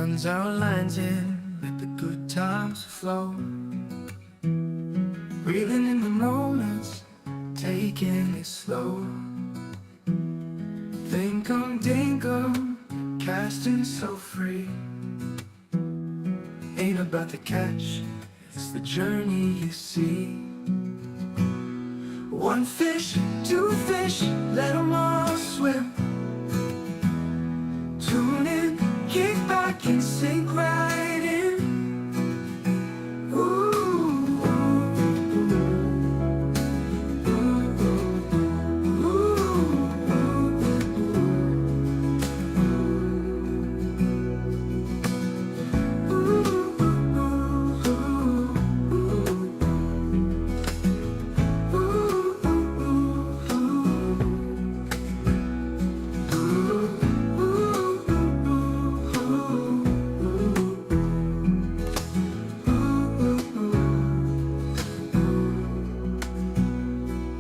Sun's outlines in, let the good times flow. Reeling in the moments, taking it slow. Thinkum dinkum, casting so free. Ain't about the catch, it's the journey you see. One fish, two fish, let 'em all swim. Tune in, kick back and sink right in. Ooh.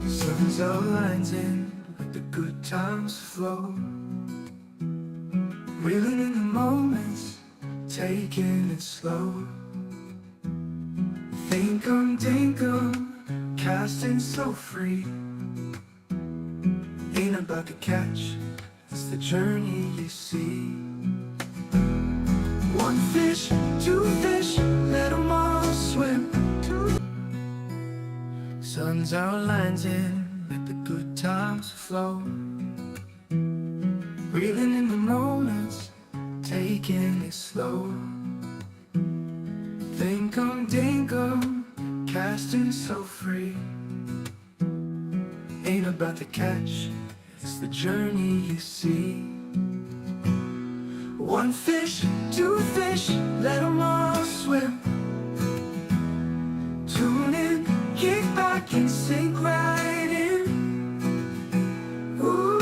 Sun's outlines in, let the good times flow. Reeling in the moments, taking it slow. Thinkum dinkum, casting so free. Ain't about the catch, it's the journey you see. One fish, two fish, let 'em all swim. Sun's outlines in, let the good times flow. Reeling in the moments, taking it slow. Thinkum dinkum, casting so free. Ain't about the catch, it's the journey you see. One fish, two fish, let 'em all swim. Tune in, kick back and sink right in. Ooh.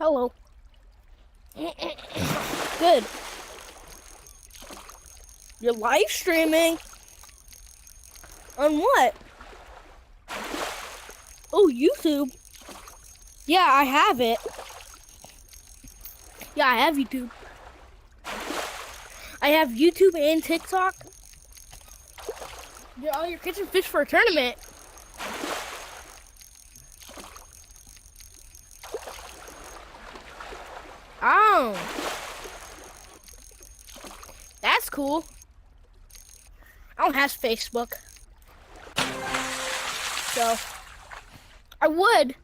Hello. Good. You're live streaming? On what? Oh, YouTube. Yeah, I have it. Yeah, I have YouTube. I have YouTube and TikTok. You're catching fish for a tournament. Oh. That's cool. I don't have Facebook. So, I would.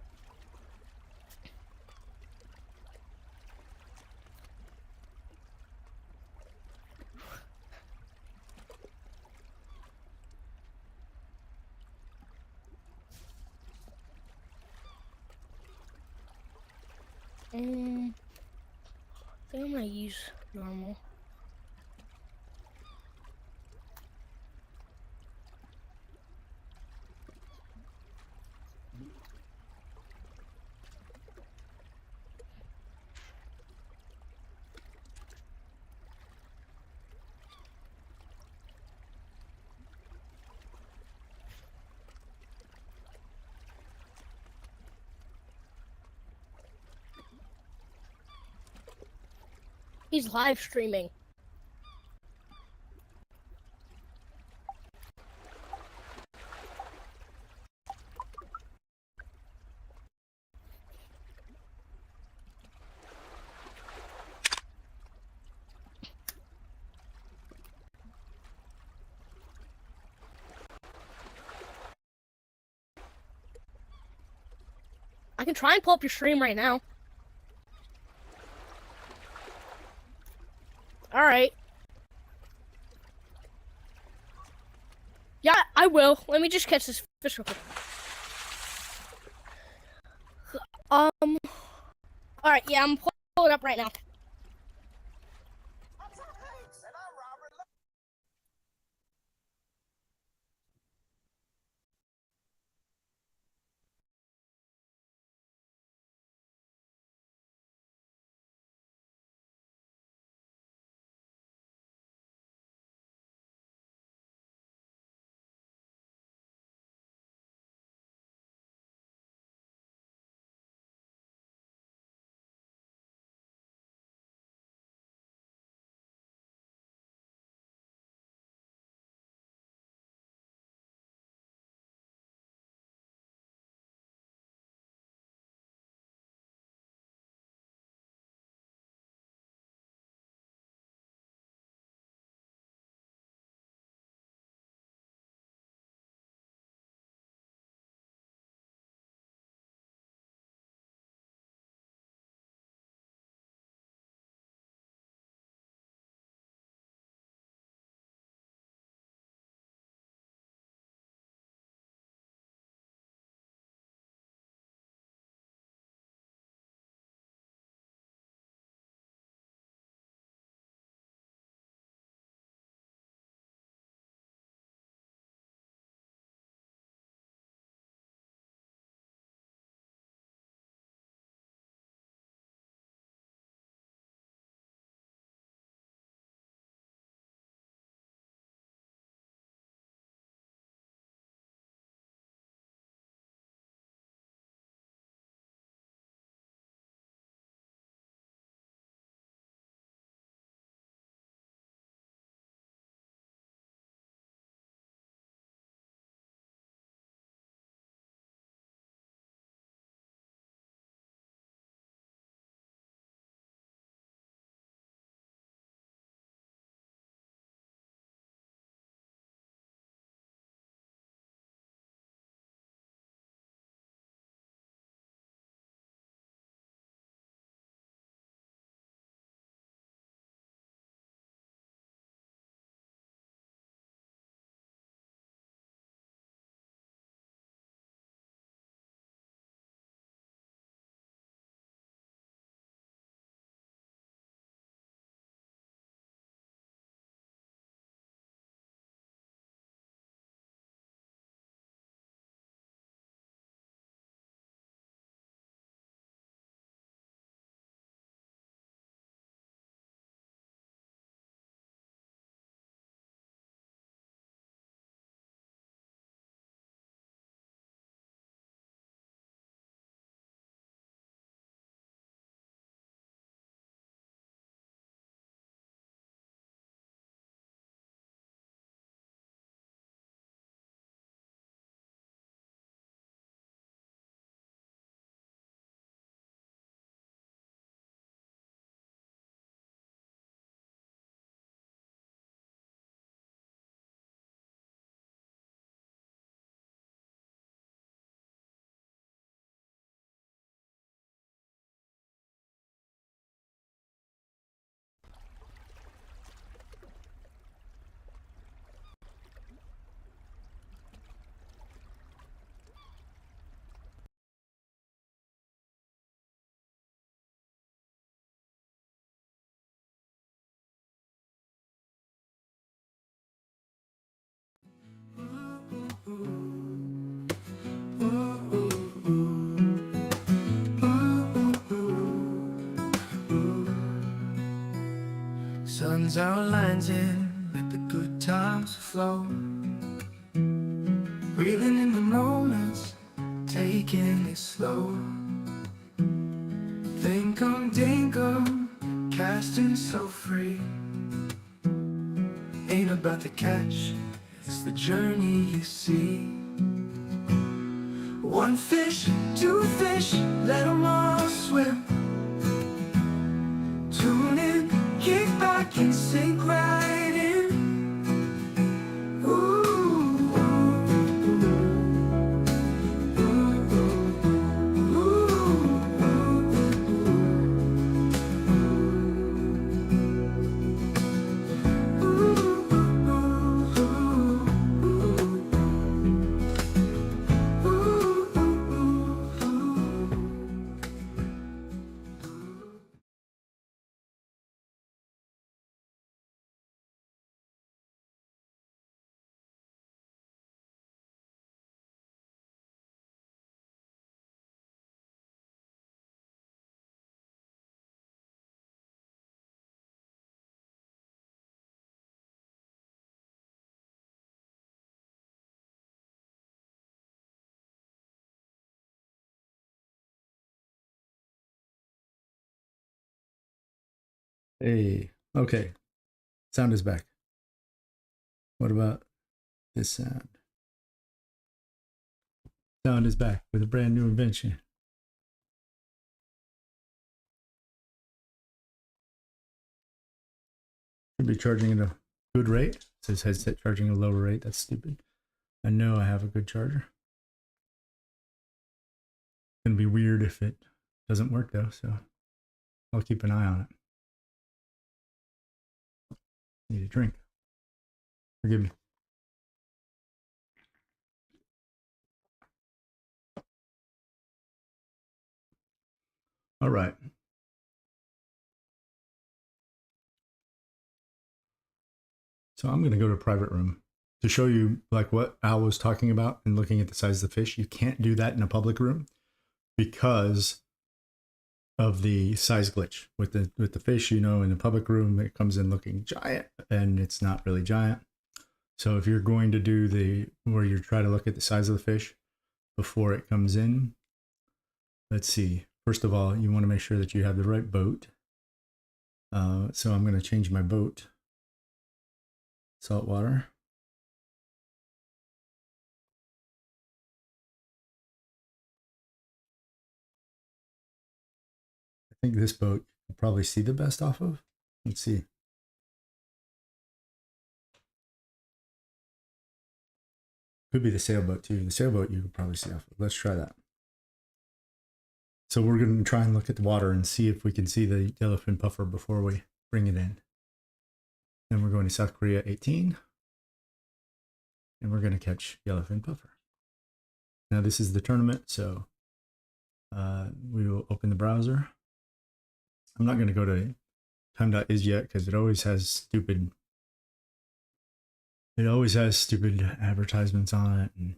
I think I'm gonna use normal. He's live streaming. I can try and pull up your stream right now. Alright. Yeah, I will. Let me just catch this fish real quick. Alright, yeah, I'm pulling it up right now. Close our lines in, let the good times flow. Breathing in the moments, taking it slow. Dinkum, dinkum, casting so free. Ain't about the catch, it's the journey you see. One fish, two fish, let 'em all swim. Tune in, kick back and sink right in. Ooh, ooh, ooh, Hey, okay. Sound is back. What about this sound? Sound is back with a brand new invention. Should be charging at a good rate. It says headset charging at a lower rate. That's stupid. I know I have a good charger. It's gonna be weird if it doesn't work though, so I'll keep an eye on it. Need a drink. Forgive me. All right. So I'm gonna go to a private room to show you like what Al was talking about and looking at the size of the fish. You can't do that in a public room because of the size glitch with the fish. You know, in the public room it comes in looking giant and it's not really giant. So if you're going to do the where you try to look at the size of the fish before it comes in, let's see. First of all, you want to make sure that you have the right boat. So I'm going to change my boat. Saltwater. I think this boat you can probably see the best off of. Let's see. Could be the sailboat too. The sailboat you can probably see off of. Let's try that. So we're going to try and look at the water and see if we can see the yellowfin puffer before we bring it in. Then we're going to South Korea 18. And we're going to catch yellowfin puffer. Now this is the tournament, so we will open the browser. I'm not going to go to time.is yet because it always has stupid advertisements on it and it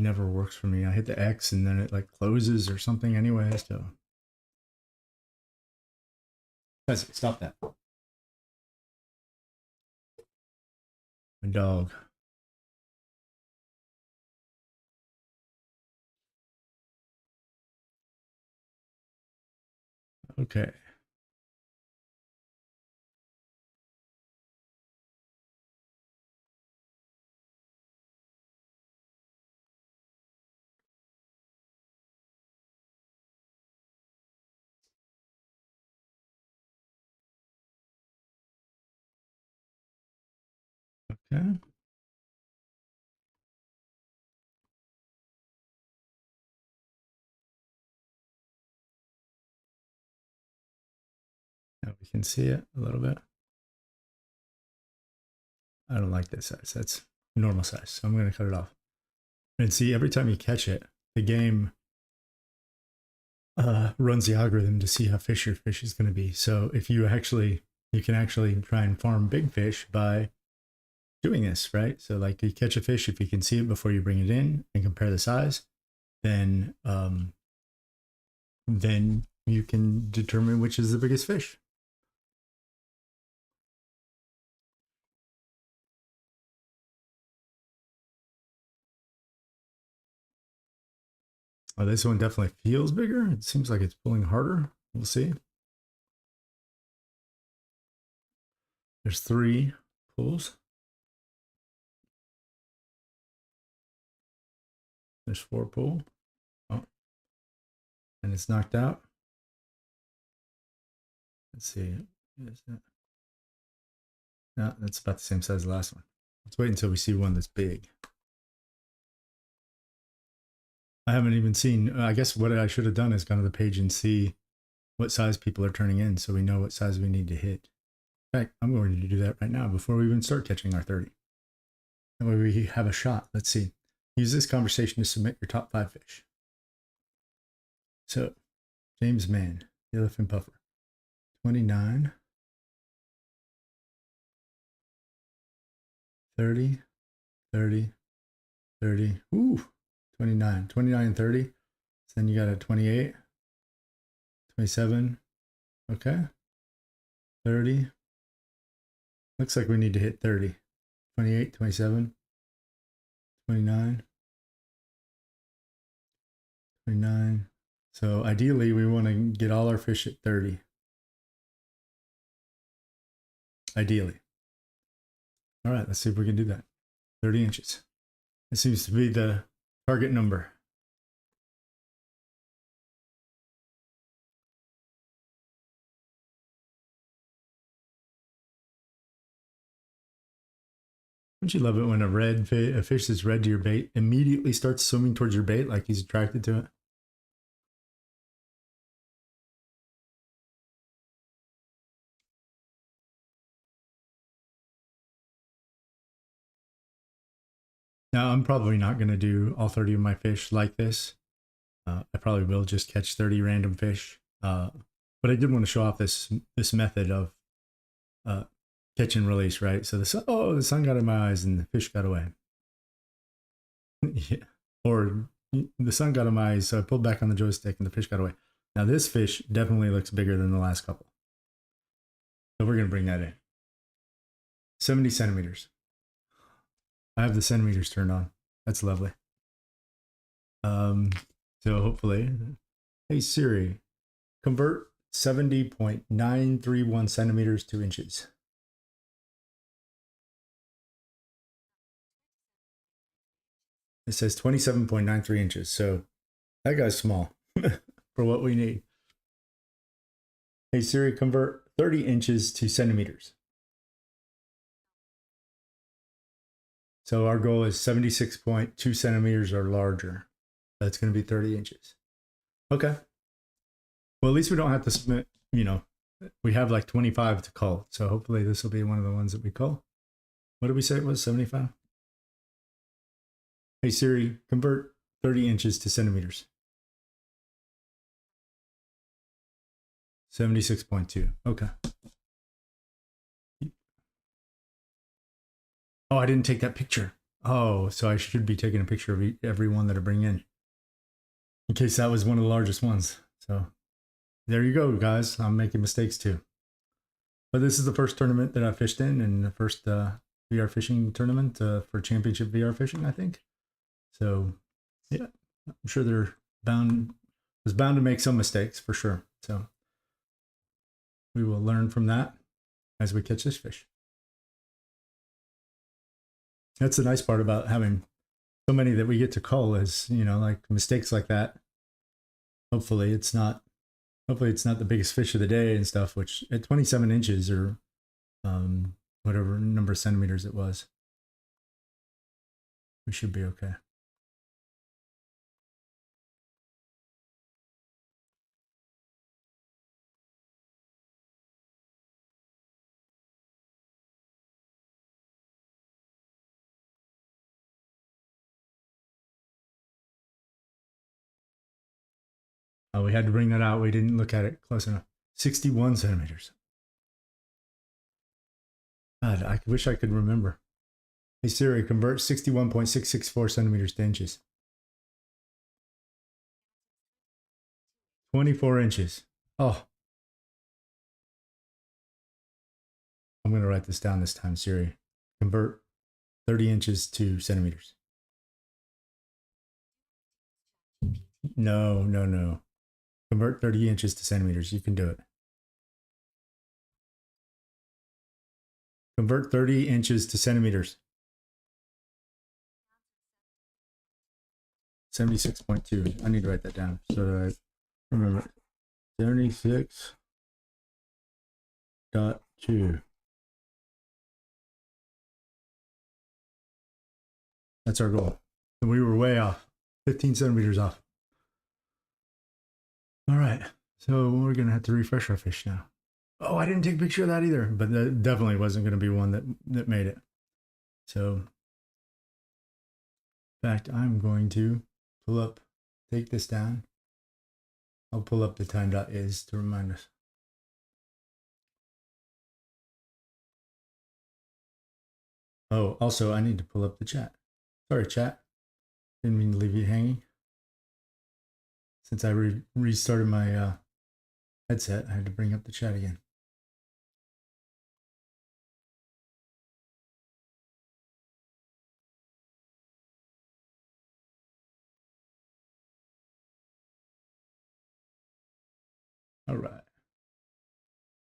never works for me. I hit the X and then it like closes or something anyway, so guys, stop that. My dog. Okay. Okay. Now we can see it a little bit. I don't like this size. That's normal size. So I'm going to cut it off. And see, every time you catch it, the game runs the algorithm to see how fish your fish is going to be. So if you can actually try and farm big fish by doing this, right? So like you catch a fish, if you can see it before you bring it in and compare the size, then you can determine which is the biggest fish. Oh, this one definitely feels bigger. It seems like it's pulling harder. We'll see. There's 3 pulls. There's 4 pull. Oh, and it's knocked out. Let's see. Is that? No, that's about the same size as the last one. Let's wait until we see one that's big. I haven't even seen, I guess what I should have done is gone to the page and see what size people are turning in so we know what size we need to hit. In fact, I'm going to do that right now before we even start catching our 30. That way we have a shot. Let's see. Use this conversation to submit your top 5 fish. So, James Mann, Yellowfin Puffer, 29, 30, 30, 30. Ooh, 29, 29 and 30. So then you got a 28, 27. Okay. 30. Looks like we need to hit 30. 28, 27, 29, 29. So ideally, we want to get all our fish at 30. Ideally. All right, let's see if we can do that. 30 inches. It seems to be the target number. Don't you love it when a fish that's red to your bait immediately starts swimming towards your bait like he's attracted to it? Now, I'm probably not going to do all 30 of my fish like this. I probably will just catch 30 random fish. But I did want to show off this method of catch and release, right? So the sun got in my eyes and the fish got away. Yeah. Or the sun got in my eyes, so I pulled back on the joystick and the fish got away. Now this fish definitely looks bigger than the last couple. So we're going to bring that in. 70 centimeters. I have the centimeters turned on. That's lovely. So hopefully, hey Siri, convert 70.931 centimeters to inches. It says 27.93 inches. So that guy's small for what we need. Hey Siri, convert 30 inches to centimeters. So our goal is 76.2 centimeters or larger. That's going to be 30 inches. Okay. Well, at least we don't have to submit, we have like 25 to cull. So hopefully this will be one of the ones that we cull. What did we say it was? 75? Hey Siri, convert 30 inches to centimeters. 76.2. Okay. Oh, I didn't take that picture. Oh, so I should be taking a picture of every one that I bring in case that was one of the largest ones. So there you go, guys. I'm making mistakes too. But this is the first tournament that I fished in, and the first VR fishing tournament for championship VR fishing, I think. So yeah, I'm sure they're bound to make some mistakes for sure. So we will learn from that as we catch this fish. That's the nice part about having so many that we get to cull is, like mistakes like that. Hopefully it's not the biggest fish of the day and stuff, which at 27 inches or whatever number of centimeters it was, we should be okay. Oh, we had to bring that out. We didn't look at it close enough. 61 centimeters. God, I wish I could remember. Hey Siri, convert 61.664 centimeters to inches. 24 inches. Oh. I'm going to write this down this time, Siri. Convert 30 inches to centimeters. No, no, no. Convert 30 inches to centimeters. You can do it. Convert 30 inches to centimeters. 76.2. I need to write that down so that I remember. 76.2. That's our goal. And we were way off. 15 centimeters off. All right. So we're going to have to refresh our fish now. Oh, I didn't take a picture of that either, but that definitely wasn't going to be one that made it. So, in fact, I'm going to pull up, take this down. I'll pull up the time.is to remind us. Oh, also, I need to pull up the chat. Sorry, chat. Didn't mean to leave you hanging. Since I restarted my headset, I had to bring up the chat again. All right.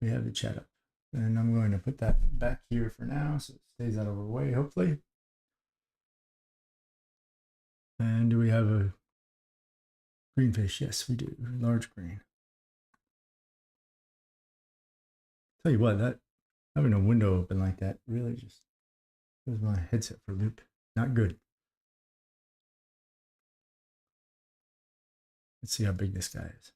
We have the chat up. And I'm going to put that back here for now so it stays out of our way, hopefully. And do we have a green fish? Yes, we do. Large green. Tell you what, that having a window open like that really just throws my headset for a loop. Not good. Let's see how big this guy is.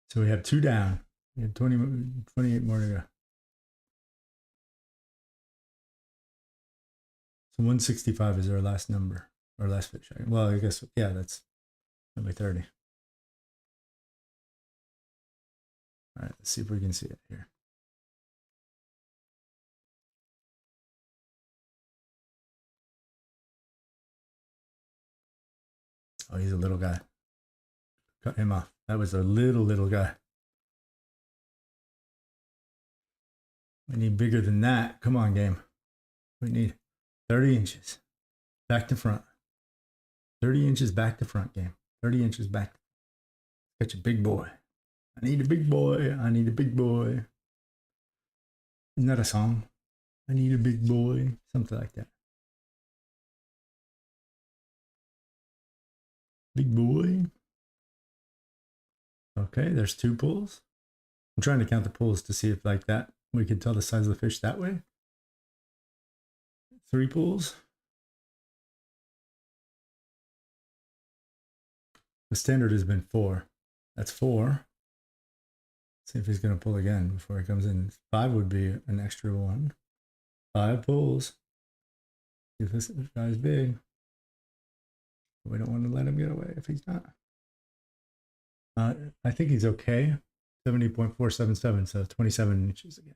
So we have 2 down. We have 28 more to go. So 165 is our last number, our last fish. Well, I guess, yeah, that's number 30. All right, let's see if we can see it here. Oh, he's a little guy. Cut him off. That was a little guy. We need bigger than that. Come on, game. We need 30 inches back to front. 30 inches back to front, game. 30 inches back. Catch a big boy. I need a big boy. I need a big boy. Isn't that a song? I need a big boy. Something like that. Big boy. Okay, there's 2 pulls. I'm trying to count the pulls to see if like that, we can tell the size of the fish that way. 3 pulls. The standard has been 4. That's 4. See if he's going to pull again before he comes in. 5 would be an extra 1. 5 pulls. See if this guy's big. We don't want to let him get away if he's not. I think he's okay. 70.477, so 27 inches again.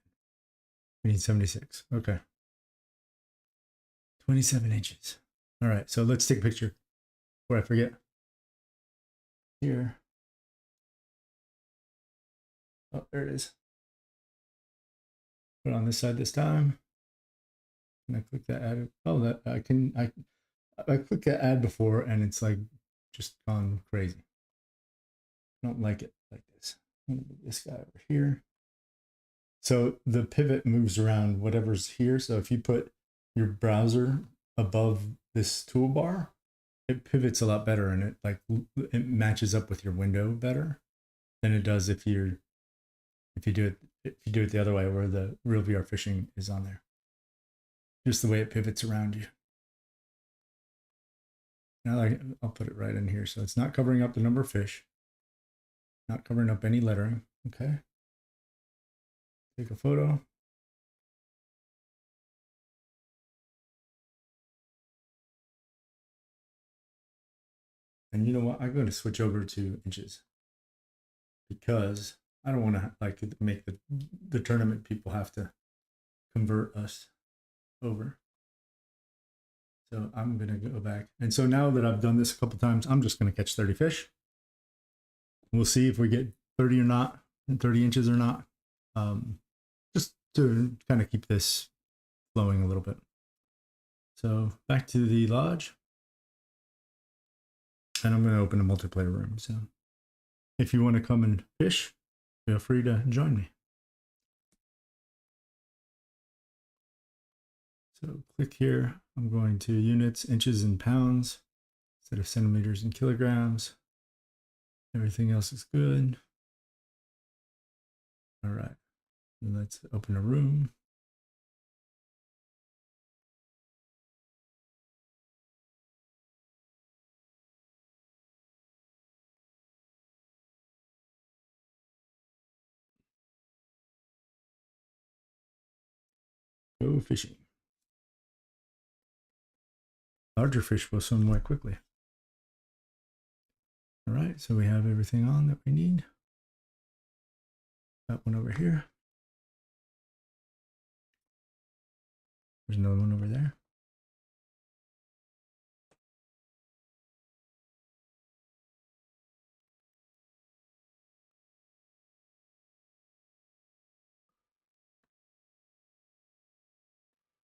We need 76. Okay. 27 inches. All right, so let's take a picture before I forget. Here. Oh, there it is. Put it on this side this time. And I click that add. Oh, that I clicked that add before and it's like just gone crazy. I don't like it like this. I'm gonna move this guy over here. So the pivot moves around whatever's here. So if you put your browser above this toolbar, it pivots a lot better and it matches up with your window better than it does if you do it the other way where the real VR fishing is on there. Just the way it pivots around you. Now I'll put it right in here. So it's not covering up the number of fish, not covering up any lettering. Okay. Take a photo. And you know what? I'm going to switch over to inches because I don't want to like make the tournament people have to convert us over. So I'm going to go back. And so now that I've done this a couple times, I'm just going to catch 30 fish. We'll see if we get 30 or not, 30 inches or not. Just to kind of keep this flowing a little bit. So back to the lodge. And I'm going to open a multiplayer room. So if you want to come and fish, feel free to join me. So click here. I'm going to units, inches, and pounds instead of centimeters and kilograms. Everything else is good. All right. And let's open a room. Go fishing. Larger fish will swim more quickly. All right, so we have everything on that we need. Got one over here. There's another one over there.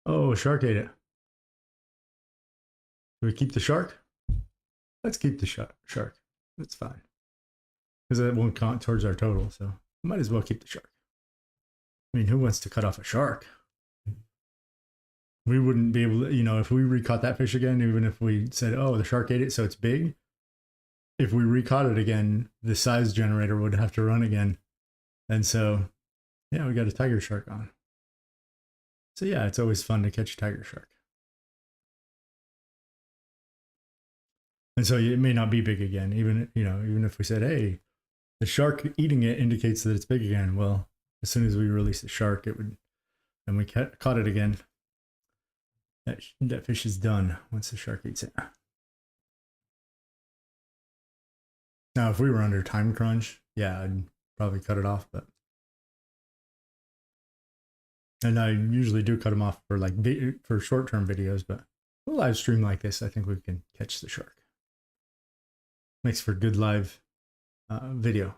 Oh, a shark ate it. Do we keep the shark? Let's keep the shark. That's fine. Because that won't count towards our total, so might as well keep the shark. I mean, who wants to cut off a shark? We wouldn't be able to, you know, if we recaught that fish again, even if we said, oh, the shark ate it, so it's big. If we recaught it again, the size generator would have to run again. And so, yeah, we got a tiger shark on. So yeah, it's always fun to catch a tiger shark. And so it may not be big again, even, you know, even if we said, hey, the shark eating it indicates that it's big again. Well, as soon as we release the shark, it would, and we caught it again. That fish is done once the shark eats it. Now, if we were under time crunch, yeah, I'd probably cut it off, but. And I usually do cut them off for like for short-term videos, but a live stream like this, I think we can catch the shark. Makes for good live video.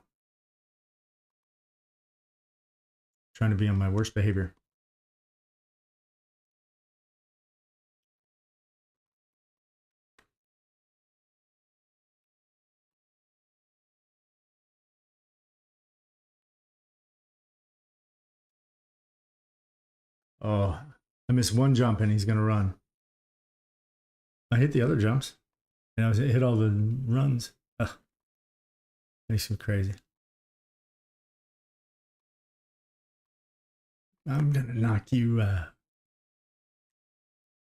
Trying to be on my worst behavior. Oh, I missed one jump and he's gonna run. I hit the other jumps and I hit all the runs. Ugh. Makes me crazy. I'm gonna knock you.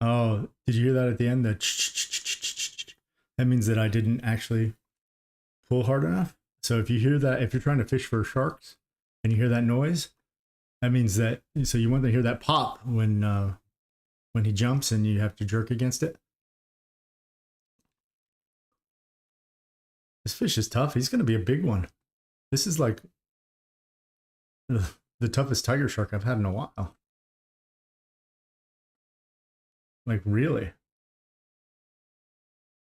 Oh, did you hear that at the end? That means that I didn't actually pull hard enough. So if you hear that, if you're trying to fish for sharks and you hear that noise, that means that, so you want to hear that pop when he jumps and you have to jerk against it. This fish is tough. He's going to be a big one. This is like the toughest tiger shark I've had in a while. Like, really.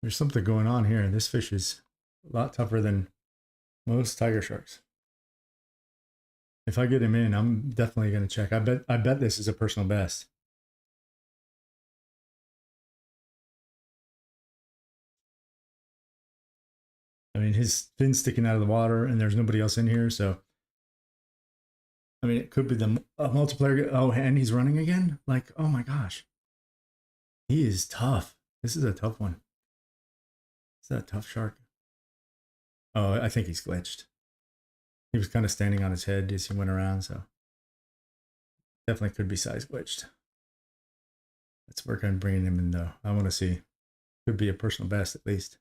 There's something going on here. This fish is a lot tougher than most tiger sharks. If I get him in, I'm definitely going to check. I bet this is a personal best. I mean, his fin's sticking out of the water and there's nobody else in here, so I mean, it could be the multiplayer. Oh, and he's running again? Like, oh my gosh. He is tough. This is a tough one. Is that a tough shark? Oh, I think he's glitched. He was kind of standing on his head as he went around, so definitely could be size glitched. Let's work on bringing him in, though. I want to see. Could be a personal best, at least.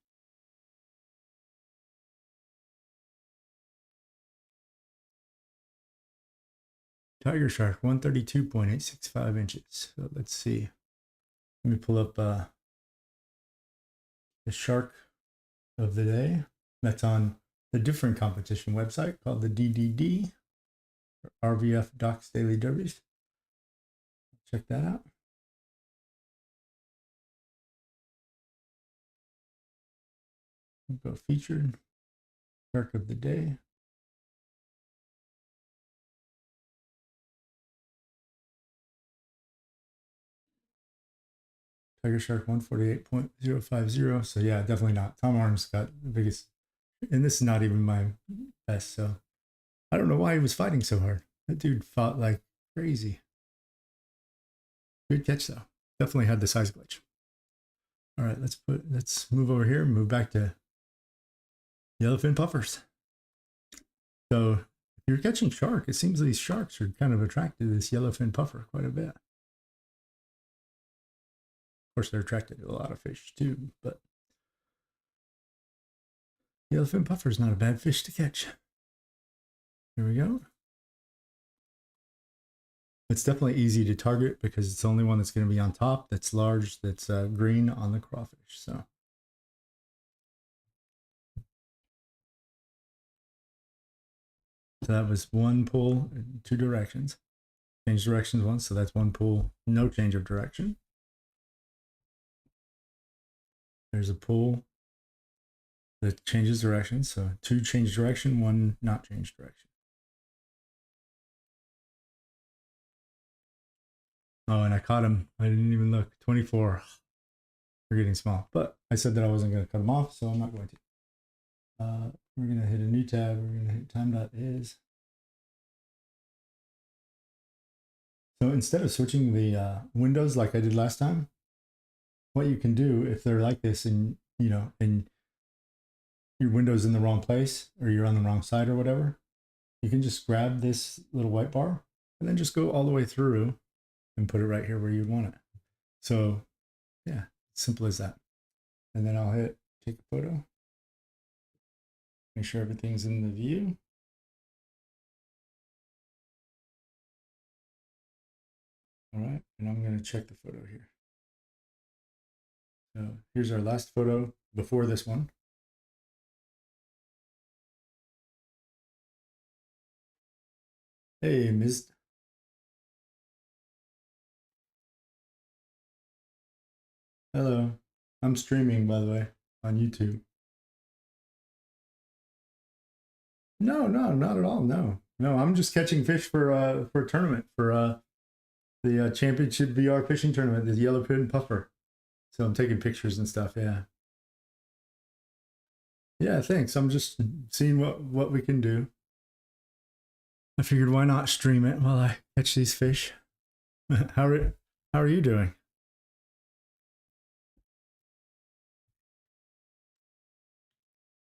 Tiger shark, 132.865 inches. So let's see. Let me pull up the shark of the day. That's on the different competition website called the DDD, or RVF Docks Daily Derbies. Check that out. We'll go featured. Shark of the day. Tiger Shark 148.050. So yeah, definitely not. Tom Arm's got the biggest, and this is not even my best. So I don't know why he was fighting so hard. That dude fought like crazy. Good catch though. Definitely had the size glitch. All right, let's move over here and move back to Yellowfin Puffers. So if you're catching shark, it seems these sharks are kind of attracted to this Yellowfin Puffer quite a bit. Of course, they're attracted to a lot of fish too, but Yellowfin Puffer is not a bad fish to catch. Here we go. It's definitely easy to target because it's the only one that's going to be on top, that's large, that's green on the crawfish. So that was one pull in two directions. Change directions once, so that's one pull, no change of direction. There's a pull that changes direction, so two change direction, one not change direction. Oh, and I caught him. I didn't even look. 24. We're getting small, but I said that I wasn't going to cut them off, so I'm not going to. We're going to hit a new tab. We're going to hit time.is. So instead of switching the windows like I did last time, what you can do if they're like this and, you know, and your window's in the wrong place or you're on the wrong side or whatever, you can just grab this little white bar and then just go all the way through and put it right here where you want it. So yeah, simple as that. And then I'll hit take a photo. Make sure everything's in the view. All right, and I'm gonna check the photo here. So here's our last photo before this one. Hey, Ms. Hello. I'm streaming, by the way, on YouTube. No, not at all. No, I'm just catching fish for a tournament for the championship VR fishing tournament, the Yellowfin Puffer. So I'm taking pictures and stuff. Yeah. Yeah, thanks. I'm just seeing what we can do. I figured why not stream it while I catch these fish. How are you doing?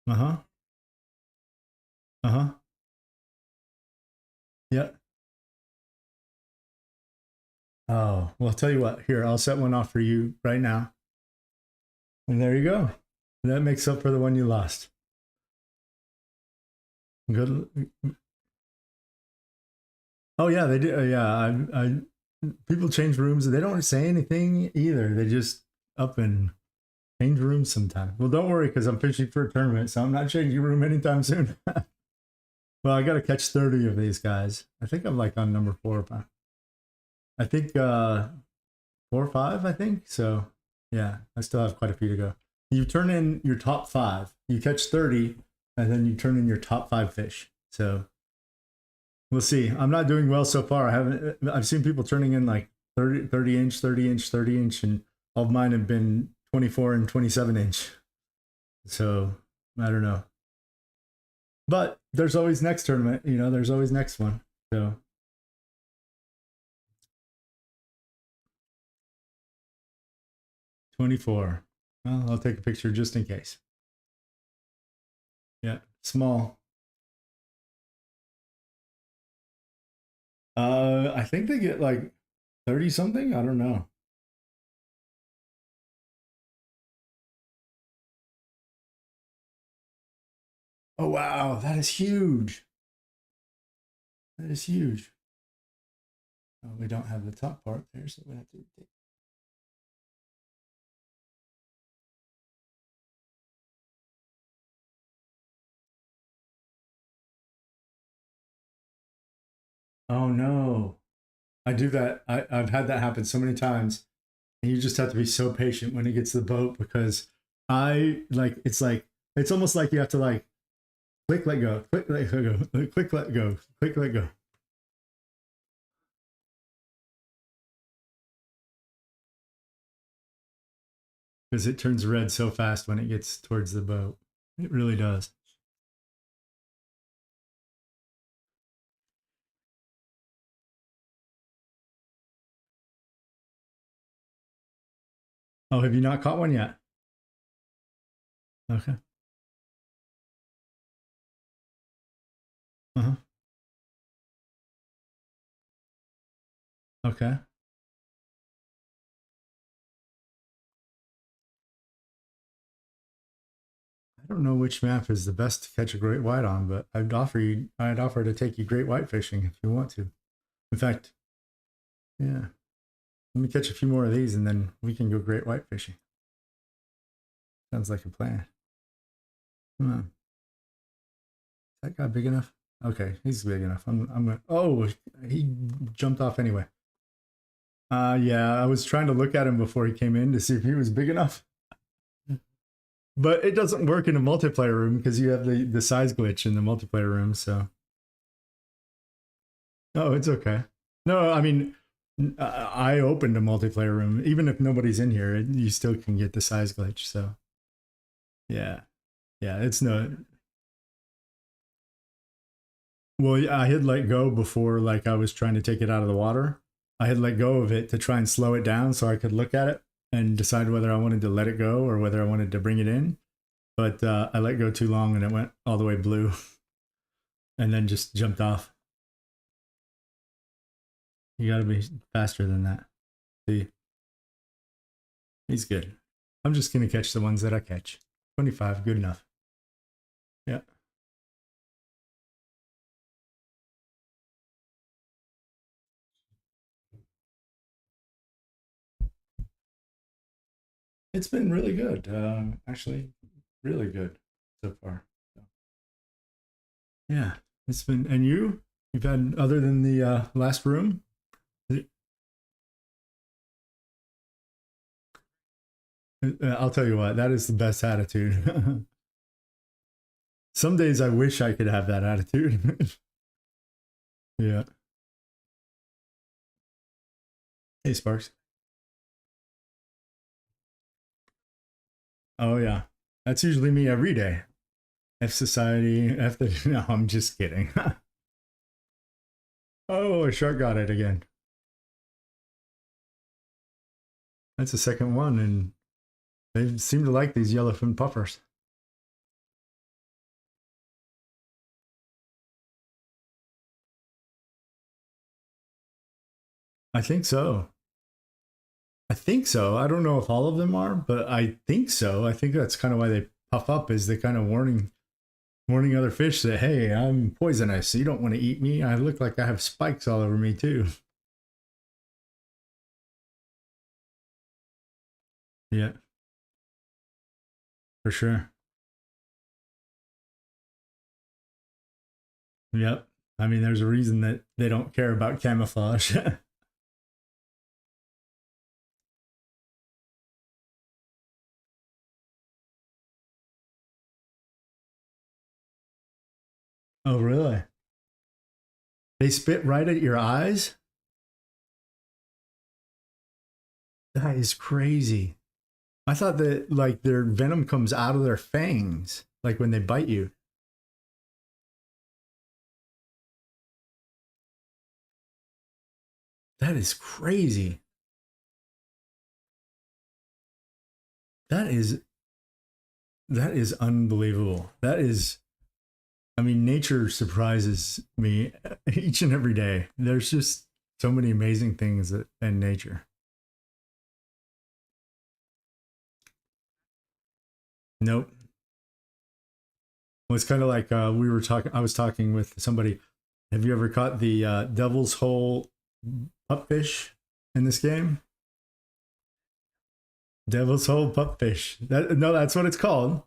Uh-huh. Uh-huh. Yeah. Oh, well, I'll tell you what. Here, I'll set one off for you right now. And there you go. That makes up for the one you lost. Good. Oh yeah, they do. Yeah, I people change rooms and they don't say anything either. They just up and change rooms sometimes. Well, don't worry because I'm fishing for a tournament, so I'm not changing room anytime soon. Well, I got to catch 30 of these guys. I think I'm like on number 4 or 5. I think 4 or 5. I think so. Yeah, I still have quite a few to go. You turn in your top 5. You catch 30, and then you turn in your top 5 fish. So we'll see. I'm not doing well so far. I've seen people turning in like 30 inch, 30 inch, 30 inch, and all of mine have been 24 and 27 inch. So I don't know. But there's always next tournament, you know, there's always next one. So 24. Well, I'll take a picture just in case. Yeah, small. I think they get like 30 something. I don't know. Oh wow, that is huge. That is huge. Oh, we don't have the top part there, so we have to take. Oh no. I do that. I've had that happen so many times. And you just have to be so patient when it gets to the boat because it's almost like you have to like Click, let go. Click, let go. Click, let go. Click, let go. Because it turns red so fast when it gets towards the boat. It really does. Oh, have you not caught one yet? Okay. Uh-huh. Okay. I don't know which map is the best to catch a great white on, but I'd offer to take you great white fishing if you want to. In fact, yeah. Let me catch a few more of these and then we can go great white fishing. Sounds like a plan. Come on. Is that guy big enough? Okay, he's big enough. I'm gonna, oh, he jumped off anyway. Yeah, I was trying to look at him before he came in to see if he was big enough. But it doesn't work in a multiplayer room because you have the size glitch in the multiplayer room, so. Oh, it's okay. No, I mean, I opened a multiplayer room. Even if nobody's in here, you still can get the size glitch, so. Yeah. Yeah, it's no. Well, I had let go before, like I was trying to take it out of the water. I had let go of it to try and slow it down so I could look at it and decide whether I wanted to let it go or whether I wanted to bring it in. But I let go too long and it went all the way blue and then just jumped off. You got to be faster than that. See? He's good. I'm just going to catch the ones that I catch. 25, good enough. Yeah. It's been really good. Actually, really good so far. So, yeah, it's been. And you've had other than the last room. I'll tell you what, that is the best attitude. Some days I wish I could have that attitude. Yeah. Hey, Sparks. Oh yeah, that's usually me every day. F society, F the. No, I'm just kidding. Oh, a shark got it again. That's the second one, and they seem to like these yellowfin puffers. I think so. I think so. I don't know if all of them are, but I think so. I think that's kind of why they puff up, is they kind of warning other fish that, hey, I'm poisonous. You don't want to eat me. I look like I have spikes all over me too. Yeah, for sure. Yep. I mean, there's a reason that they don't care about camouflage. Oh, really? They spit right at your eyes? That is crazy. I thought that like their venom comes out of their fangs, like when they bite you. That is crazy. That is that is unbelievable. That is, I mean, nature surprises me each and every day. There's just so many amazing things in nature. Nope. Well, it's kind of like we were talking. I was talking with somebody. Have you ever caught the devil's hole pupfish in this game? Devil's hole pupfish. No, that's what it's called.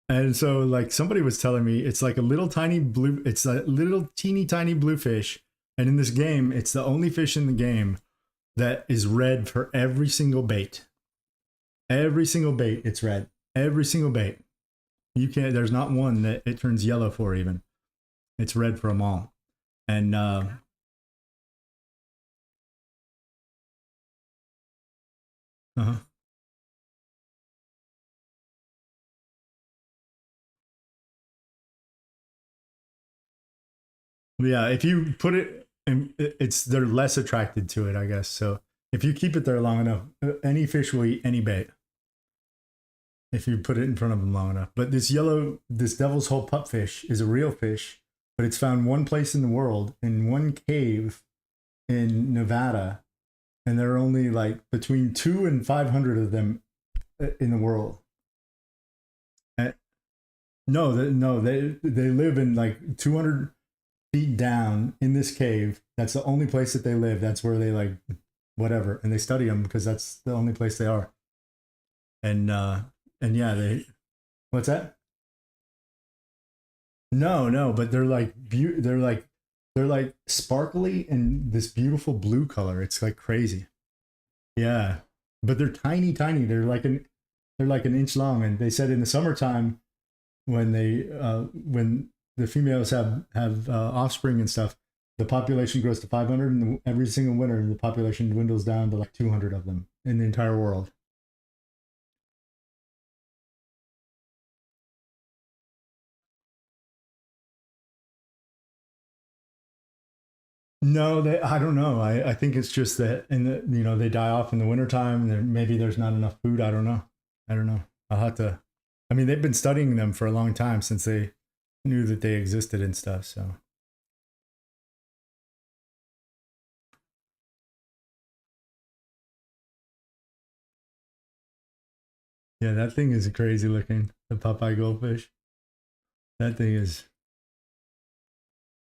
And so, like, somebody was telling me it's like a little tiny blue. It's a little teeny tiny blue fish, and in this game, it's the only fish in the game that is red for every single bait. Every single bait, it's red. Every single bait. You can't. There's not one that it turns yellow for even. It's red for them all. And uh-huh. Yeah, if you put it, it's they're less attracted to it, I guess. So if you keep it there long enough, any fish will eat any bait if you put it in front of them long enough. But this devil's hole pupfish is a real fish, but it's found one place in the world in one cave in Nevada, and there are only like between 200 and 500 of them in the world. Uh, no, they live in like 200 feet down in this cave. That's the only place that they live. That's where they like whatever, and they study them because that's the only place they are. And yeah, they what's that? No, but they're like sparkly and this beautiful blue color. It's like crazy. Yeah, but they're tiny, tiny. They're like an inch long, and they said in the summertime when the females have offspring and stuff, the population grows to 500, and every single winter the population dwindles down to like 200 of them in the entire world. No, I don't know. I think it's just that in the they die off in the wintertime. Maybe there's not enough food. I don't know. I don't know. I'll have to. I mean, they've been studying them for a long time since they knew that they existed and stuff. So yeah, that thing is crazy looking. The Popeye goldfish. That thing is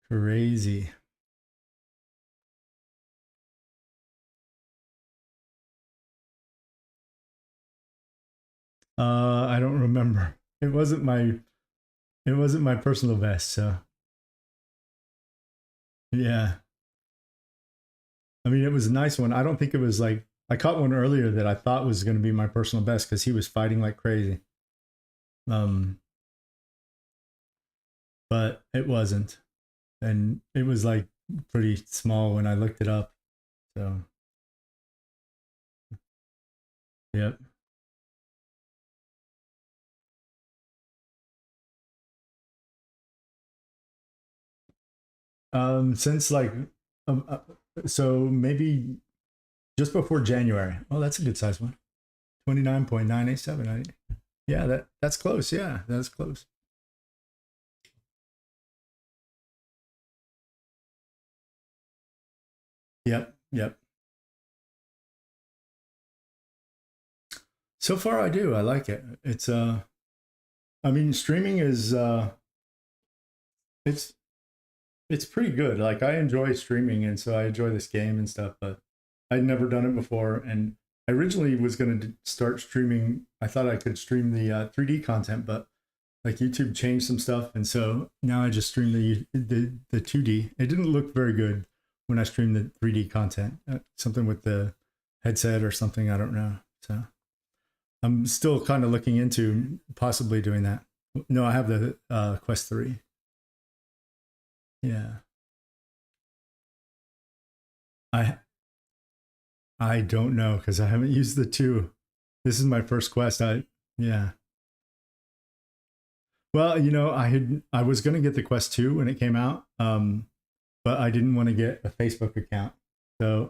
crazy. I don't remember. It wasn't my personal best. So yeah, I mean, it was a nice one. I don't think it was like I caught one earlier that I thought was going to be my personal best because he was fighting like crazy. Um, but it wasn't, and it was like pretty small when I looked it up. So yep. Since like um, uh, so maybe just before January. Oh, that's a good size one. 29.987. Yeah, that's close. Yeah, that's close. Yep, yep. So far, I do. I like it. I mean, streaming is it's it's pretty good. Like I enjoy streaming, and so I enjoy this game and stuff. But I'd never done it before, and I originally was going to start streaming. I thought I could stream the 3D content, but like YouTube changed some stuff, and so now I just stream the 2D. It didn't look very good when I streamed the 3D content. Something with the headset or something. I don't know. So I'm still kind of looking into possibly doing that. No, I have the Quest 3. Yeah. I I don't know because I haven't used the 2. This is my first Quest. Yeah. Well, I was going to get the Quest 2 when it came out. But I didn't want to get a Facebook account. So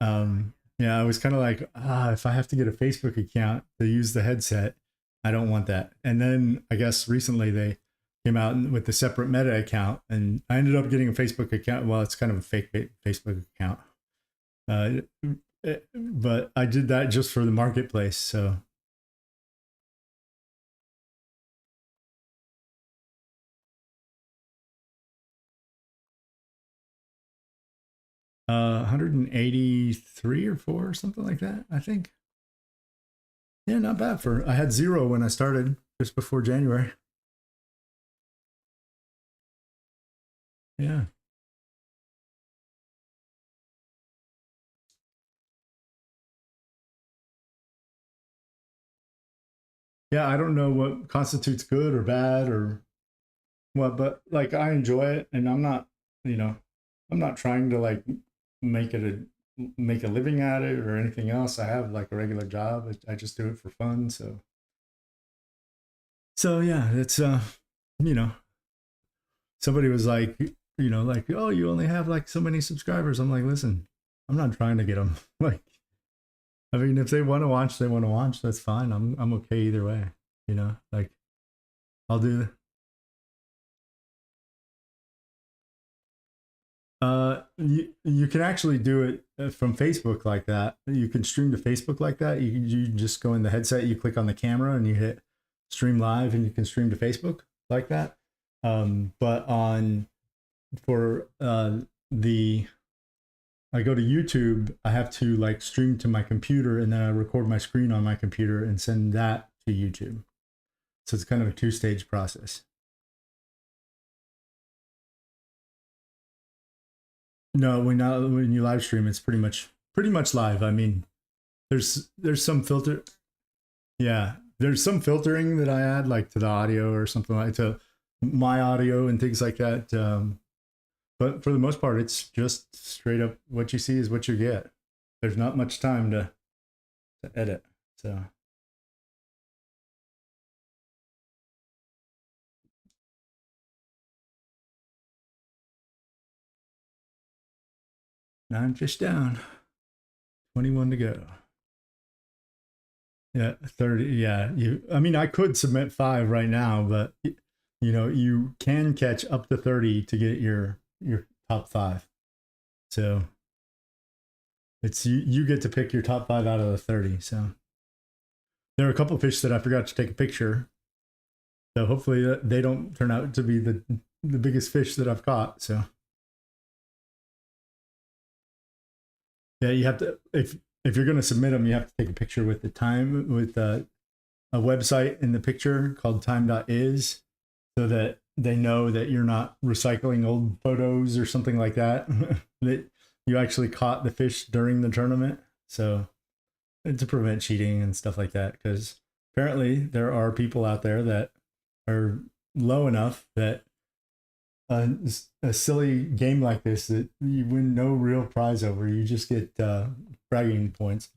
yeah, I was kind of like, if I have to get a Facebook account to use the headset, I don't want that. And then I guess recently they came out with the separate Meta account, and I ended up getting a Facebook account. Well, it's kind of a fake Facebook account, uh, but I did that just for the marketplace. So 183 or 4 or something like that, I think. Yeah, not bad for. I had 0 when I started just before January. Yeah. yeah, I don't know what constitutes good or bad or what, but like I enjoy it, and I'm not, you know, I'm not trying to like make it make a living at it or anything else. I have like a regular job. I just do it for fun. So yeah, it's you know, somebody was like, you know, like, oh, you only have like so many subscribers. I'm like, listen, I'm not trying to get them. Like, I mean, if they want to watch, they want to watch. That's fine. I'm okay either way. You know, like I'll do. You can actually do it from Facebook like that. You can stream to Facebook like that. You just go in the headset, you click on the camera, and you hit stream live, and you can stream to Facebook like that. But on for the I go to YouTube, I have to like stream to my computer, and then I record my screen on my computer and send that to YouTube. So it's kind of a two-stage process. No, when you live stream, it's pretty much live. I mean, there's some filter. Yeah, there's some filtering that I add like to the audio or something like to my audio and things like that. But for the most part, it's just straight up what you see is what you get. There's not much time to edit. So nine fish down, 21 to go. Yeah, 30. Yeah, I mean, I could submit 5 right now, but you know, you can catch up to 30 to get your top 5. So it's you get to pick your top 5 out of the 30. So there are a couple of fish that I forgot to take a picture. So hopefully they don't turn out to be the biggest fish that I've caught. So yeah, you have to if you're going to submit them, you have to take a picture with the time with a website in the picture called time.is so that they know that you're not recycling old photos or something like that, that you actually caught the fish during the tournament. So to prevent cheating and stuff like that, because apparently there are people out there that are low enough that a silly game like this that you win no real prize over, you just get bragging points.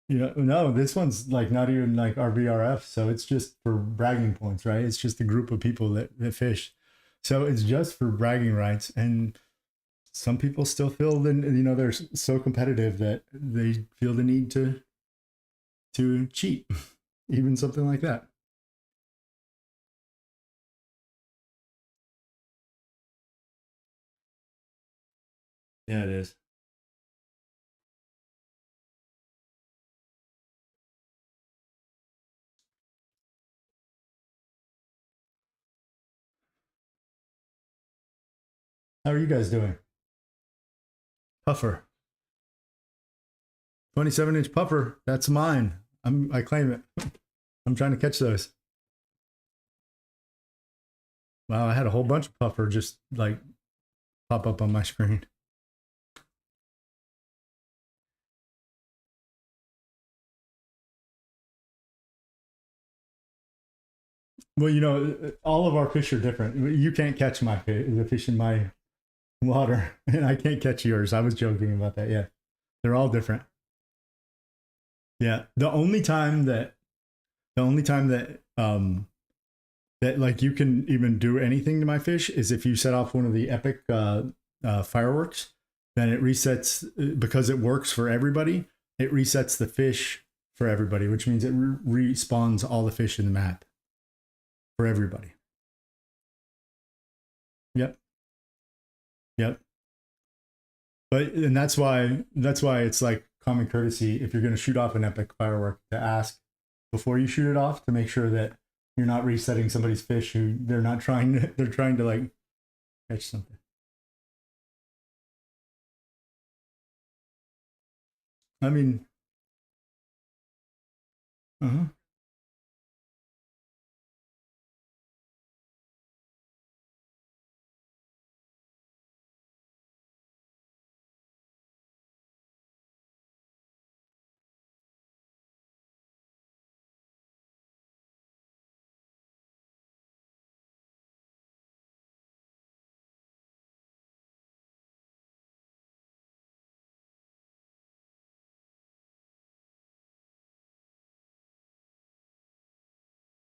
You know, no, this one's like not even like RBRF, so it's just for bragging points, right? It's just a group of people that fish, so it's just for bragging rights. And some people still feel that, you know, they're so competitive that they feel the need to cheat, even something like that. Yeah, it is. How are you guys doing? Puffer, 27-inch puffer. That's mine. I claim it. I'm trying to catch those. Wow, I had a whole bunch of puffer just like pop up on my screen. Well, you know, all of our fish are different. You can't catch the fish in my water, and I can't catch yours. I was joking about that. Yeah, they're all different. Yeah, the only time that that like you can even do anything to my fish is if you set off one of the epic fireworks. Then it resets because it works for everybody. It resets the fish for everybody, which means it respawns all the fish in the map for everybody. Yep, yep. But and that's why it's like common courtesy if you're going to shoot off an epic firework to ask before you shoot it off to make sure that you're not resetting somebody's fish who they're trying to like catch something. I mean, uh-huh.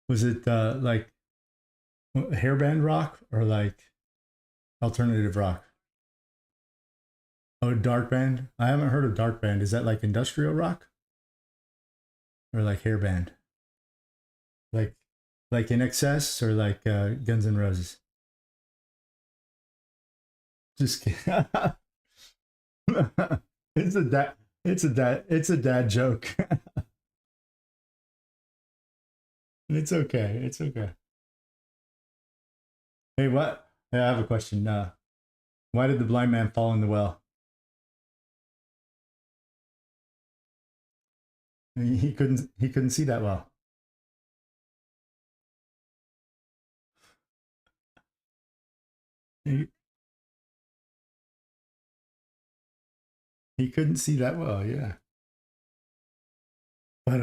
Was it like hairband rock or like alternative rock? Oh, dark band. I haven't heard of dark band. Is that like industrial rock or like hairband? Like in excess or like Guns N' Roses? Just kidding. It's a dad. It's a dad joke. It's okay. It's okay. Hey, what? Hey, I have a question. Why did the blind man fall in the well? He couldn't. He couldn't see that well. He, he couldn't see that well. Yeah. But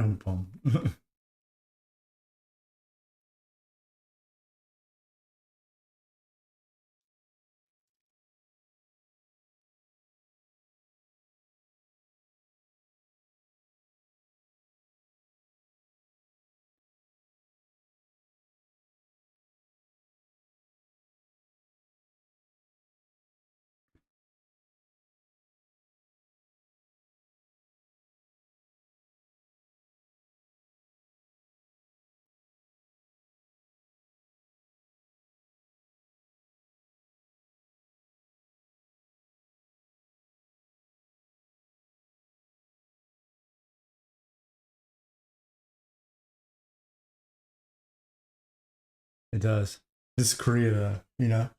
it does. This is Korea, though. You know.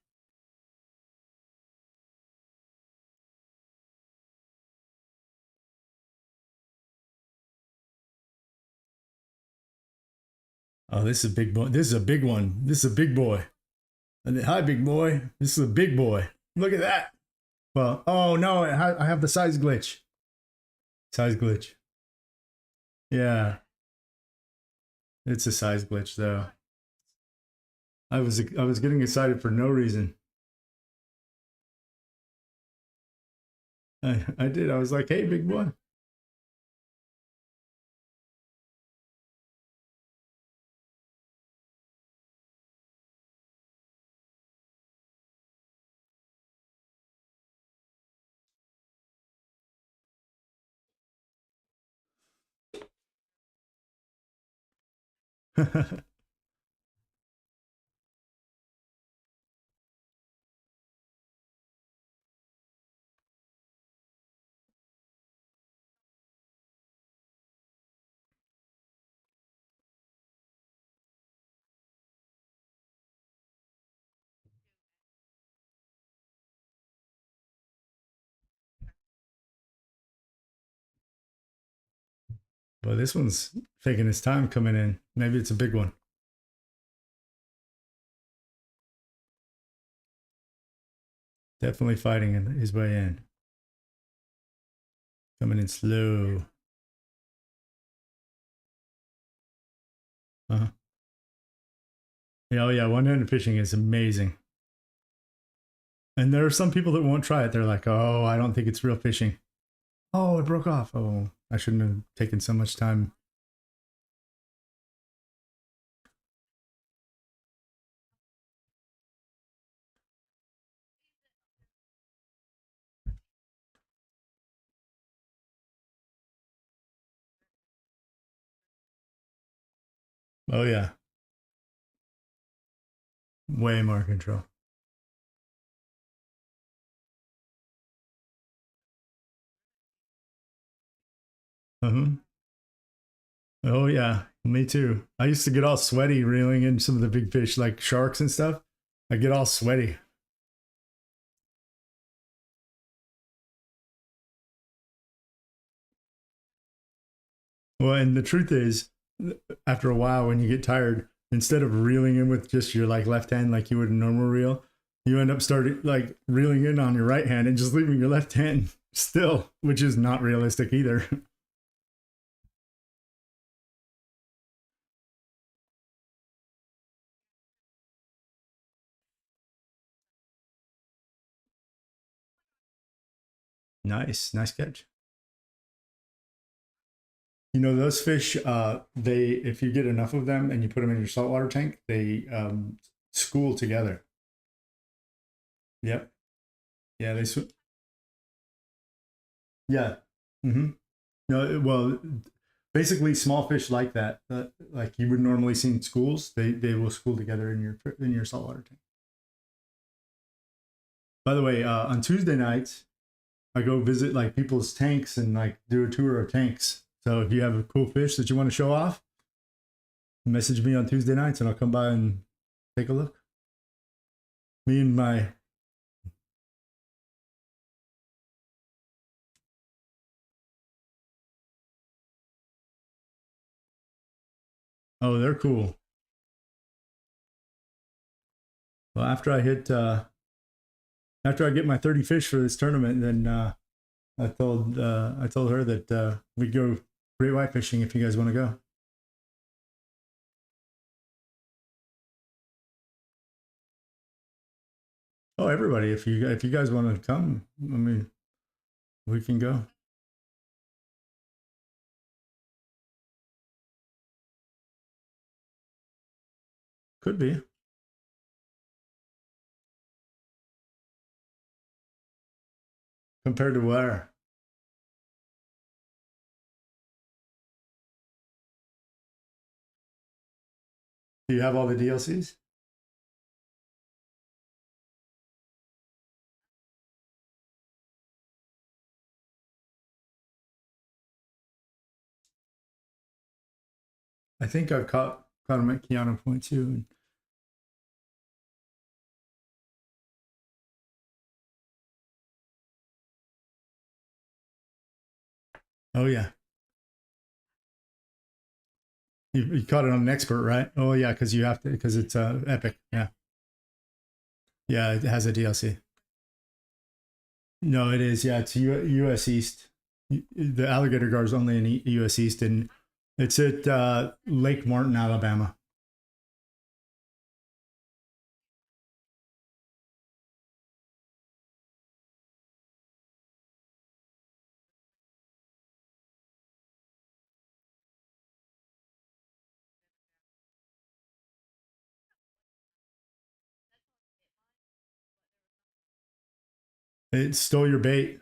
Oh, this is a big boy. This is a big one. This is a big boy. And hi, big boy. This is a big boy. Look at that. Well, oh no, I have the size glitch. Size glitch. Yeah, it's a size glitch though. I was getting excited for no reason. I did. I was like, hey, big boy. But this one's taking its time coming in. Maybe it's a big one. Definitely fighting his way in. Coming in slow. Uh-huh. Yeah, oh yeah, one-handed fishing is amazing. And there are some people that won't try it. They're like, oh, I don't think it's real fishing. Oh, it broke off. Oh, I shouldn't have taken so much time. Oh yeah, way more control. Uh-huh. Oh yeah, me too. I used to get all sweaty reeling in some of the big fish like sharks and stuff. I get all sweaty. Well, and the truth is, after a while, when you get tired, instead of reeling in with just your like left hand like you would a normal reel, you end up starting like reeling in on your right hand and just leaving your left hand still, which is not realistic either. Nice, nice catch. You know, those fish, they, if you get enough of them and you put them in your saltwater tank, they school together. Yep. Yeah, yeah. Mm-hmm. No, well, basically, small fish like that, like you would normally see in schools, they will school together in your saltwater tank. By the way, on Tuesday nights, I go visit like people's tanks and like do a tour of tanks. So if you have a cool fish that you want to show off, message me on Tuesday nights and I'll come by and take a look. Me and my oh, they're cool. Well, after I get my 30 fish for this tournament, then I told her that we'd go great white fishing if you guys want to go. Oh, everybody, if you guys want to come, I mean, we can go. Could be compared to where. Do you have all the DLCs? I think I've caught them at Keanu Point too. Oh yeah, you caught it on an expert, right? Oh yeah, because you have to because it's epic. Yeah, yeah, it has a DLC. No, it is. Yeah, it's U.S. East. The alligator gar is only in U.S. East, and it's at Lake Martin, Alabama. It stole your bait.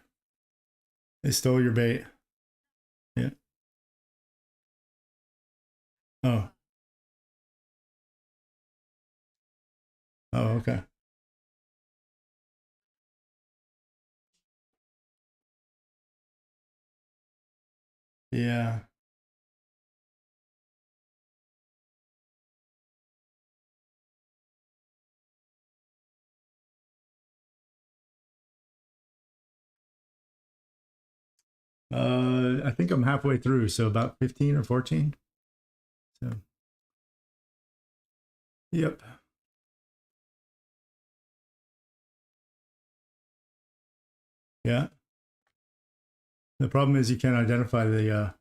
It stole your bait. Yeah. Oh. Oh. Okay. Yeah. I think I'm halfway through, so about 15 or 14. So. Yep. Yeah. The problem is you can't identify the.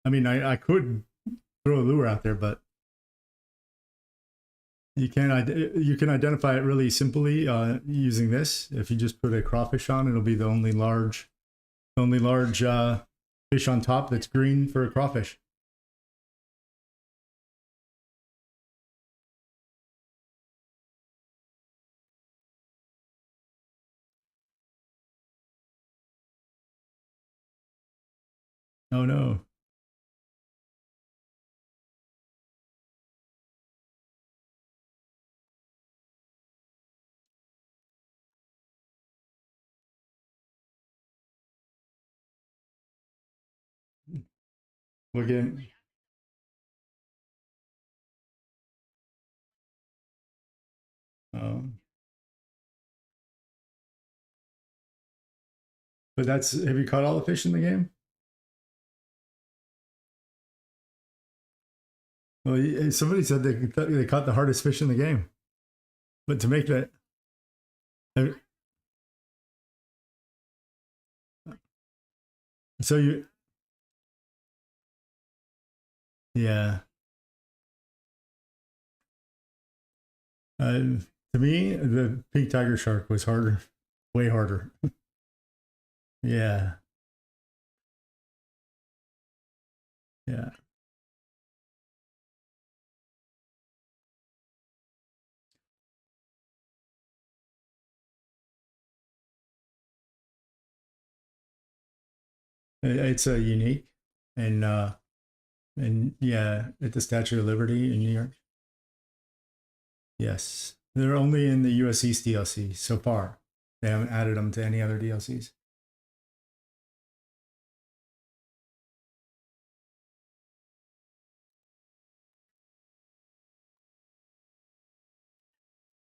I mean, I could throw a lure out there, but you can identify it really simply using this. If you just put a crawfish on, it'll be the only large fish on top that's green for a crawfish. Oh no. Again. Um, but that's have you caught all the fish in the game? Well, somebody said they caught the hardest fish in the game, but to make that, uh, so you, yeah. To me, the pink tiger shark was harder, way harder. Yeah, Yeah. It's a unique and yeah, at the Statue of Liberty in New York. Yes, they're only in the US East DLC so far. They haven't added them to any other DLCs.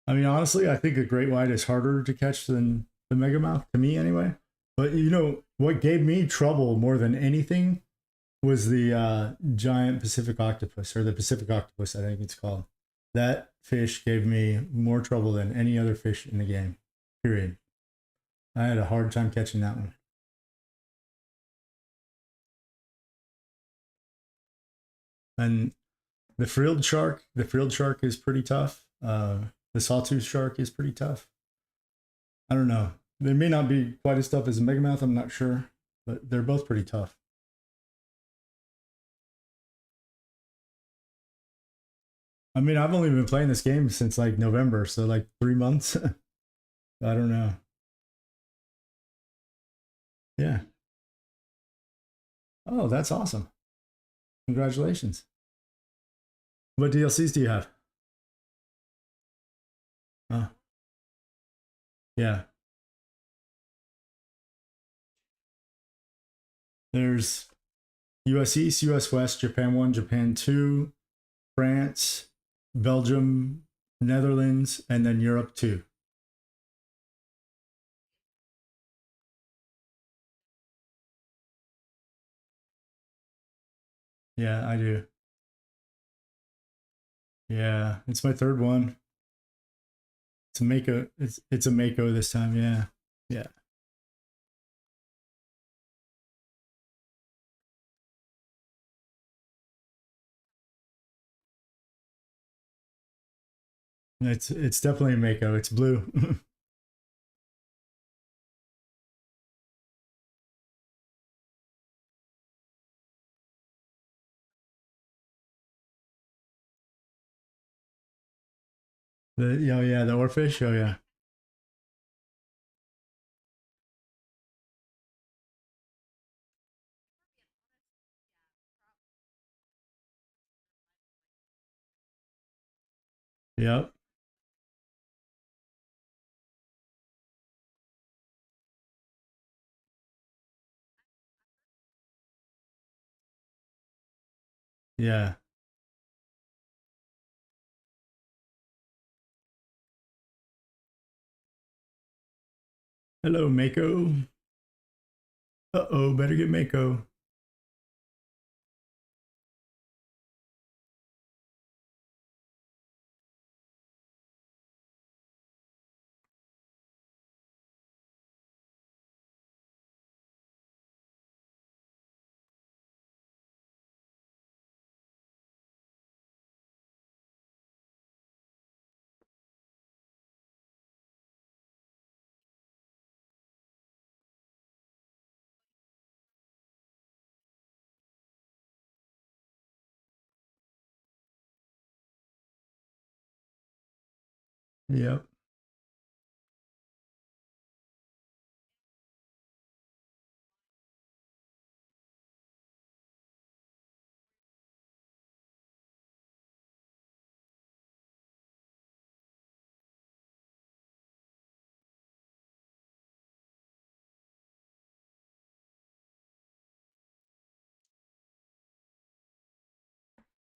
I mean, honestly, I think a great white is harder to catch than the megamouth, to me anyway. But you know what gave me trouble more than anything was the giant Pacific octopus, or the Pacific octopus, I think it's called. That fish gave me more trouble than any other fish in the game. Period. I had a hard time catching that one. And the frilled shark is pretty tough. The sawtooth shark is pretty tough. I don't know. They may not be quite as tough as a megamouth. I'm not sure, but they're both pretty tough. I mean, I've only been playing this game since like November, so like 3 months. I don't know. Yeah. Oh, that's awesome. Congratulations. What DLCs do you have? Oh, yeah. There's US East, US West, Japan 1, Japan 2, France, Belgium, Netherlands, and then Europe 2. Yeah, I do. Yeah, it's my third one. It's a Mako. It's a Mako this time. Yeah, yeah. It's definitely a Mako. It's blue. Oh yeah, the oarfish. Oh yeah. Yep. Yeah. Hello, Mako. Uh-oh, better get Mako. Yep.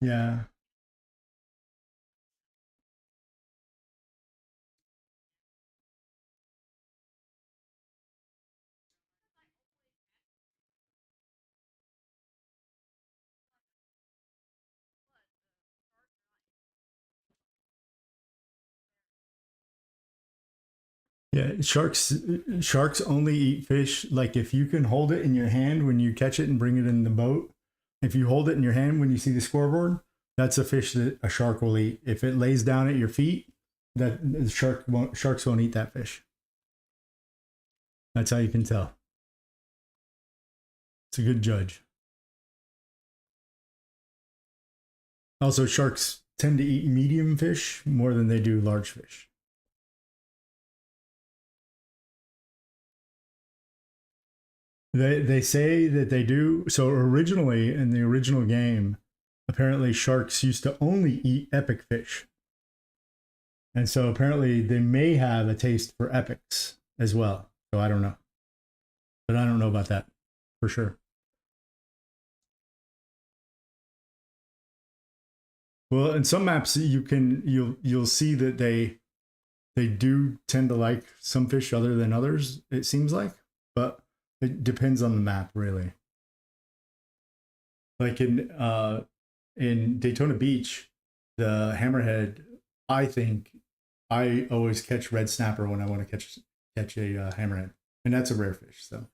Yeah. Yeah, sharks only eat fish like if you can hold it in your hand when you catch it and bring it in the boat. If you hold it in your hand when you see the scoreboard, that's a fish that a shark will eat. If it lays down at your feet, that the sharks won't eat that fish. That's how you can tell. It's a good judge. Also, sharks tend to eat medium fish more than they do large fish. They say that they do. So originally in the original game, apparently sharks used to only eat epic fish. And so apparently they may have a taste for epics as well. So I don't know. But I don't know about that for sure. Well, in some maps you'll see that they do tend to like some fish other than others, it seems like, but it depends on the map really. Like in Daytona Beach, the hammerhead, I think I always catch red snapper when I want to catch a hammerhead, and that's a rare fish. So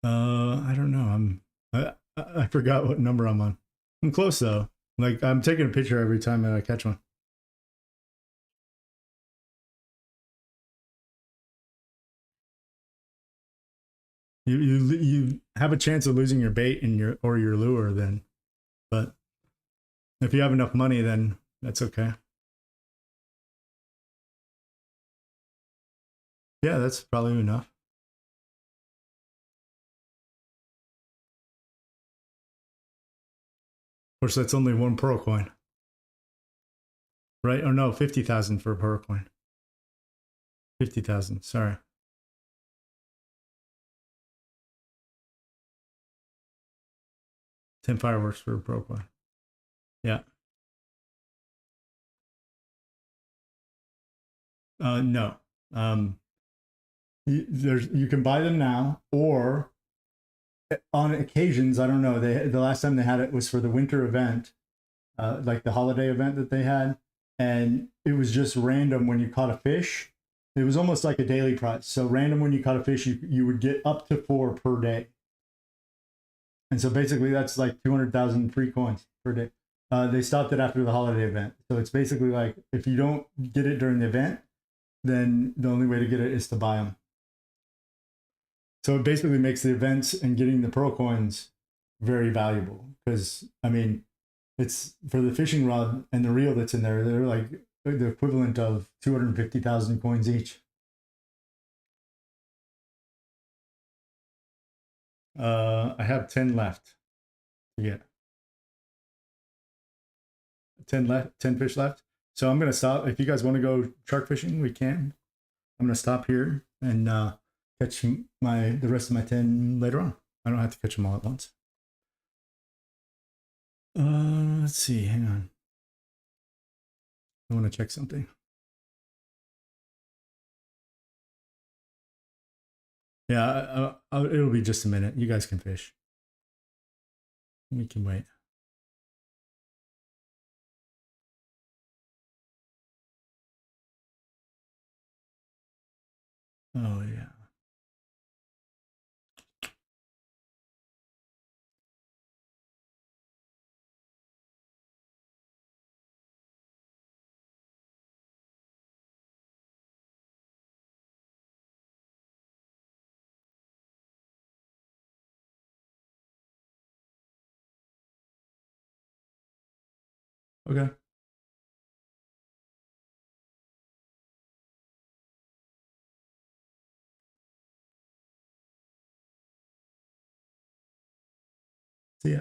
I don't know. I forgot what number I'm on. I'm close though. Like I'm taking a picture every time that I catch one. You have a chance of losing your bait and your lure then, but if you have enough money, then that's okay. Yeah, that's probably enough. Of course, that's only one pearl coin, right? Oh no, 50,000 for a pearl coin. 50,000. Sorry. 10 fireworks for a pearl coin. Yeah. No. You can buy them now, or on occasions, I don't know. The last time they had it was for the winter event, like the holiday event that they had, and it was just random when you caught a fish. It was almost like a daily prize. So random when you caught a fish, you would get up to 4 per day. And so basically that's like 200,000 free coins per day. They stopped it after the holiday event. So it's basically like if you don't get it during the event, then the only way to get it is to buy them. So it basically makes the events and getting the pearl coins very valuable because, I mean, it's for the fishing rod and the reel that's in there, they're like the equivalent of 250,000 coins each. I have 10 left to get. 10 left, 10 fish left. So I'm going to stop. If you guys want to go shark fishing, we can. I'm going to stop here and catch the rest of my 10 later on. I don't have to catch them all at once. Let's see. Hang on. I want to check something. Yeah, it'll be just a minute. You guys can fish. We can wait. Oh, yeah. Okay. See ya.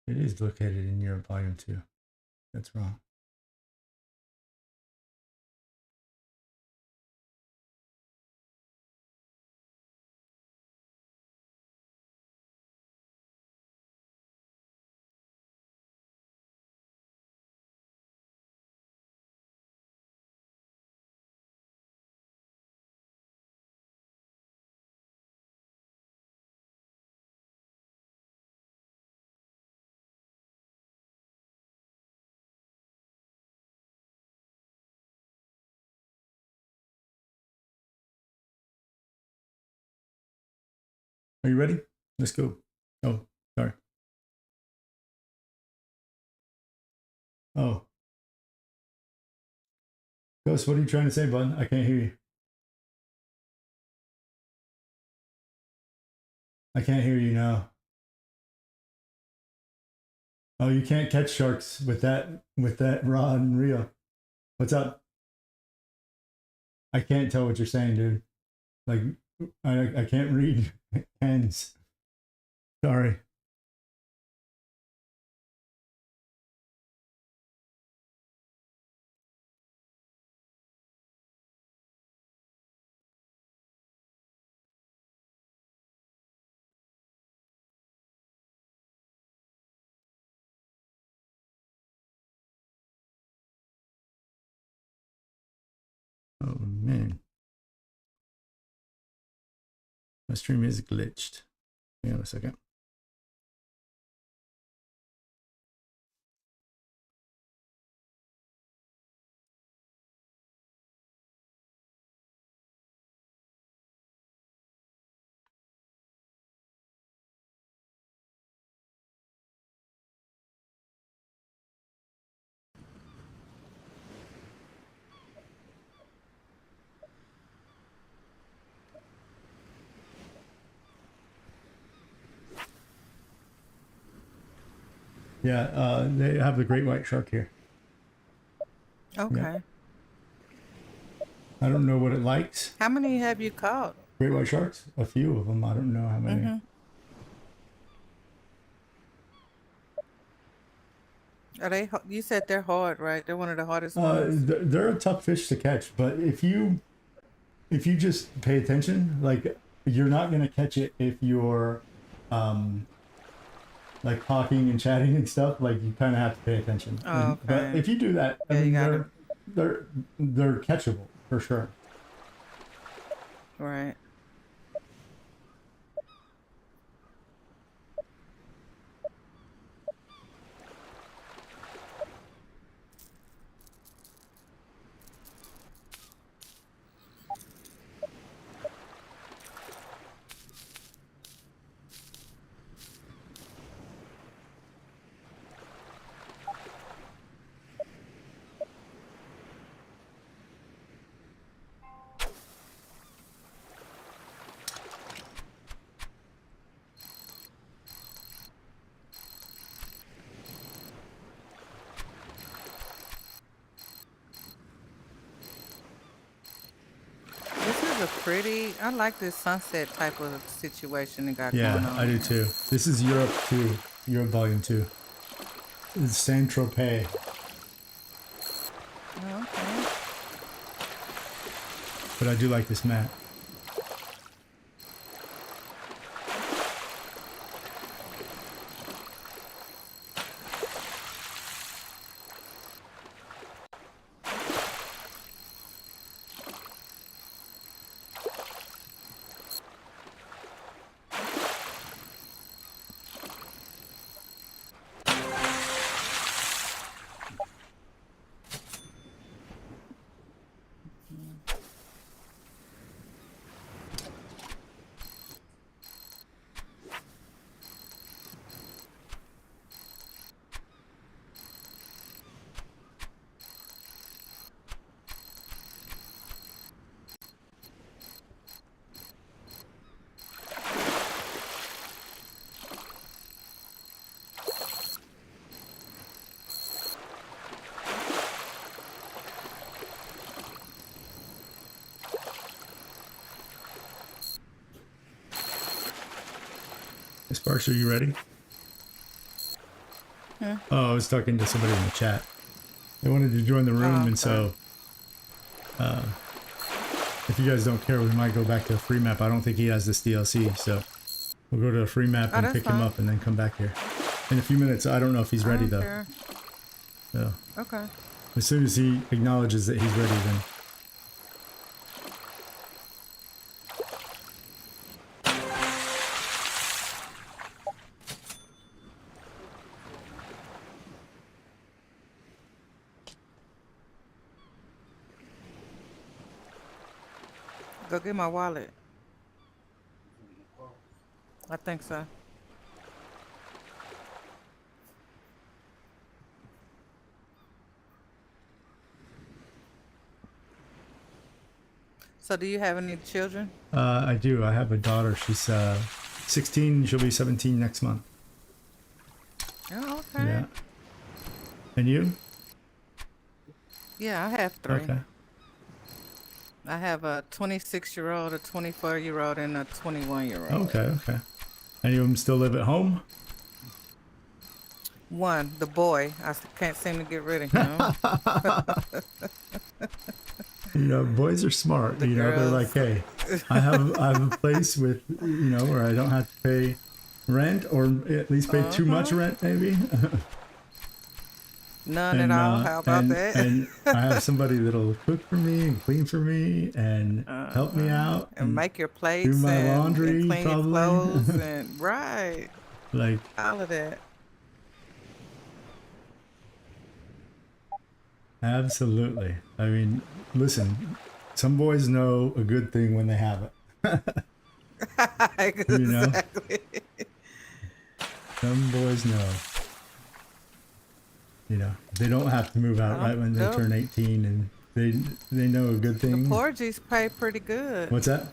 It is located in your volume 2. That's wrong. Are you ready? Let's go. Oh, sorry. Oh. Ghost, what are you trying to say, bud? I can't hear you. I can't hear you now. Oh, you can't catch sharks with that rod and reel. What's up? I can't tell what you're saying, dude. Like I can't read hands. Sorry. Oh man. My stream is glitched. Hang on a second. Yeah, they have the great white shark here. Okay. Yeah. I don't know what it likes. How many have you caught? Great white sharks? A few of them. I don't know how many. Mm-hmm. Are they? You said they're hard, right? They're one of the hardest ones. They're a tough fish to catch, but if you just pay attention, like you're not gonna catch it if you're like talking and chatting and stuff. Like you kind of have to pay attention. Oh, okay. But if you do that, I Yeah, you mean, gotta- they're catchable for sure. Right. This is a pretty. I like this sunset type of situation they got going Yeah, on. I do too. This is Europe 2, Europe Volume 2. It's Saint Tropez. Oh, okay. But I do like this map. Sparks, are you ready? Hmm? Oh, I was talking to somebody in the chat. They wanted to join the room, Oh, and so if you guys don't care, we might go back to a free map. I don't think he has this DLC, so we'll go to a free map Oh, and that's pick him fine. up and then come back here. In a few minutes, I don't know if he's I ready don't though. care. So Okay. as soon as he acknowledges that he's ready, then Go get my wallet. I think so. So do you have any children? I do. I have a daughter. She's 16. She'll be 17 next month. Oh, okay. Yeah. And you? Yeah, I have 3. Okay. I have a 26-year-old, a 24-year-old, and a 21-year-old. Okay. Okay. Any of them still live at home? One, the boy, can't seem to get rid of him. You know, boys are smart. The You know, they're girls. like, hey, I have a place with, you know, where I don't have to pay rent, or at least pay too much rent, maybe. None at all. How about that? And I have somebody that'll cook for me and clean for me and help me out and make your plates do my and laundry, clean probably. your clothes and right, like, all of that. absolutely. I mean, listen, some boys know a good thing when they have it. Exactly. You know? Some boys know. You know, they don't have to move out right when they Nope. turn 18, and they know a good The thing. porgies pay pretty good. What's that?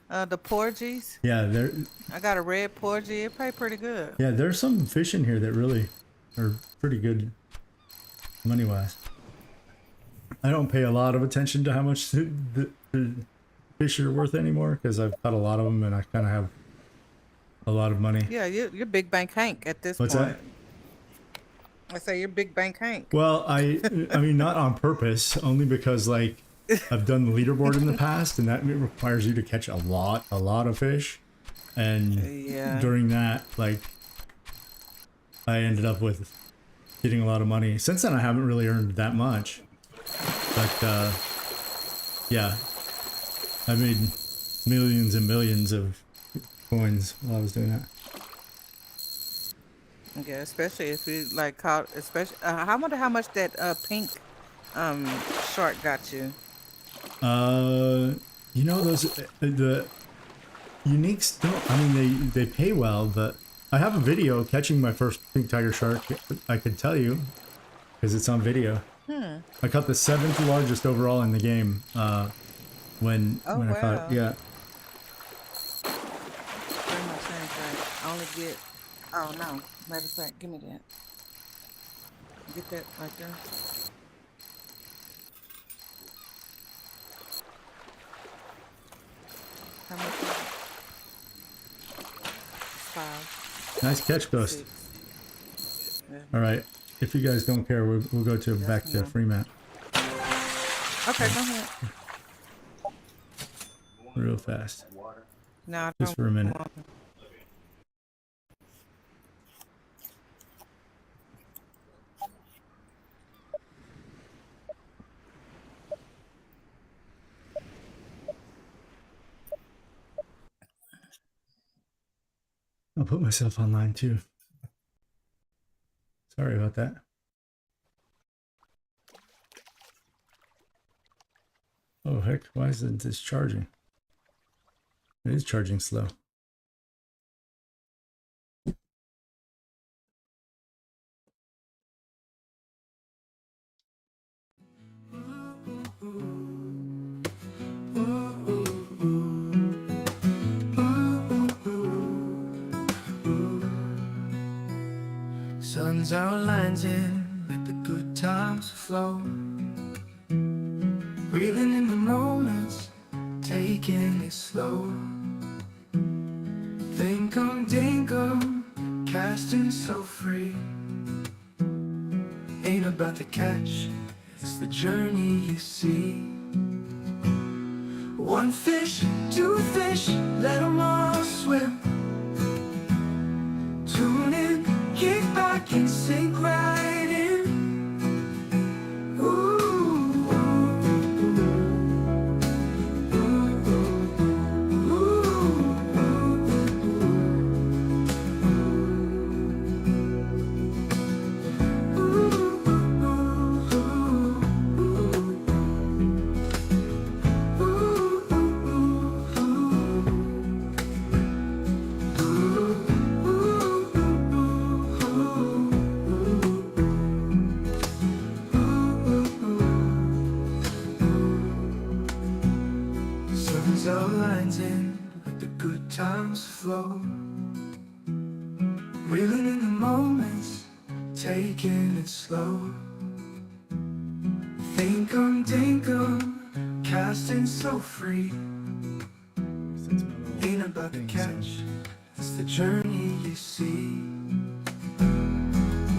The porgies. Yeah, I got a red porgy. It pay pretty good. yeah, there's some fish in here that really are pretty good money-wise. I don't pay a lot of attention to how much the fish are worth anymore, because I've caught a lot of them and I kind of have a lot of money. Yeah, you're Big Bank Hank at this What's point. that? I say you're Big Bank Hank. Well, I mean, not on purpose, only because, like, I've done the leaderboard in the past, and that requires you to catch a lot of fish. And Yeah. during that, like, I ended up with getting a lot of money. Since then, I haven't really earned that much. But, yeah, I made millions and millions of coins while I was doing that. Yeah, especially if you like caught, especially I wonder how much that pink shark got you. You know, those the uniques don't. I mean, they pay well, but I have a video catching my first pink tiger shark. I could tell you because it's on video. I caught the 7th largest overall in the game. When I caught wow. it, yeah. Very much same thing. I only get. Oh no. Matter of fact, give me that. Get that right there. How much is it? 5, Nice catch, Ghost. 6. All right. If you guys don't care, we'll go to back to Freeman Okay, go ahead. real fast, No, I just don't for a minute. want- I'll put myself online too. Sorry about that. Oh heck, why isn't this charging? It is charging slow. Sun's out lines in, let the good times flow. Breathing in the moments, taking it slow. Thinkum dinkum, casting so free. Ain't about the catch, it's the journey you see. One fish, two fish, let them all swim. Tune in, kick back and sink right in. Ooh. times flow. Reeling in the moments, taking it slow. Thinkum, dinkum, casting so free. Ain't about the catch, it's the journey you see.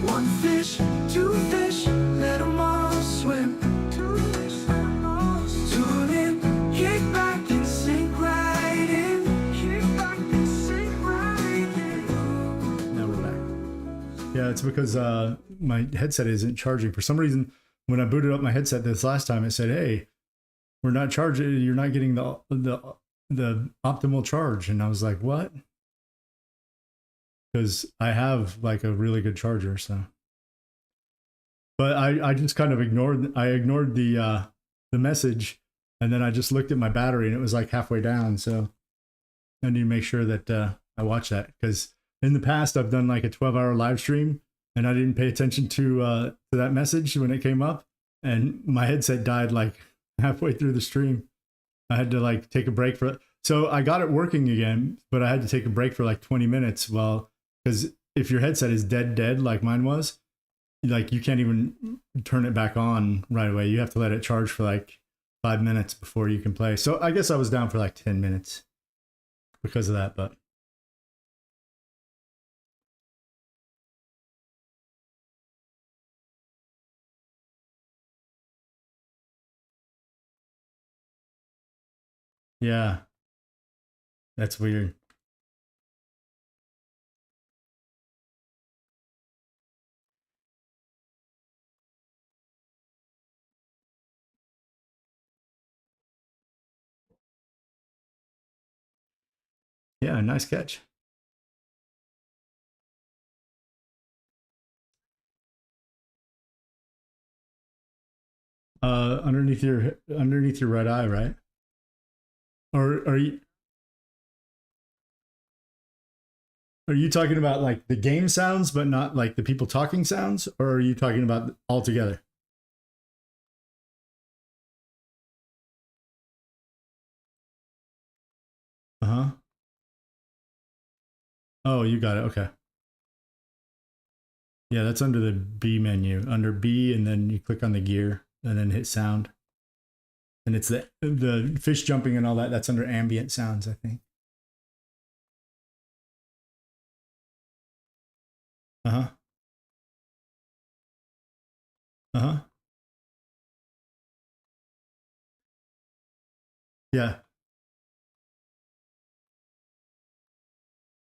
One fish, two fish, let 'em all swim. Two fish, let 'em all swim. Tune in, kick back and sink right in. Kick back and sink right in. Now we're back. Yeah, it's because my headset isn't charging. For some reason, when I booted up my headset this last time, it said, "Hey, we're not charging. You're not getting the optimal charge." And I was like, "What?" Because I have like a really good charger, so. But I just kind of ignored the message, and then I just looked at my battery and it was like halfway down. So I need to make sure that I watch that, because in the past I've done like a 12-hour live stream and I didn't pay attention to that message when it came up, and my headset died like halfway through the stream. I had to like take a break for it. So I got it working again, but I had to take a break for like 20 minutes. Well, because if your headset is dead like mine was, like you can't even turn it back on right away. You have to let it charge for like 5 minutes before you can play. So I guess I was down for like 10 minutes because of that, but. Yeah, that's weird. Yeah, nice catch. Underneath your right eye, right? Or are you talking about like the game sounds, but not like the people talking sounds, or are you talking about all together? Uh huh. Oh, you got it. Okay. Yeah, that's under the B menu, under B, and then you click on the gear, and then hit sound, and it's the fish jumping and all that. That's under ambient sounds, I think. Uh huh. Uh huh. Yeah.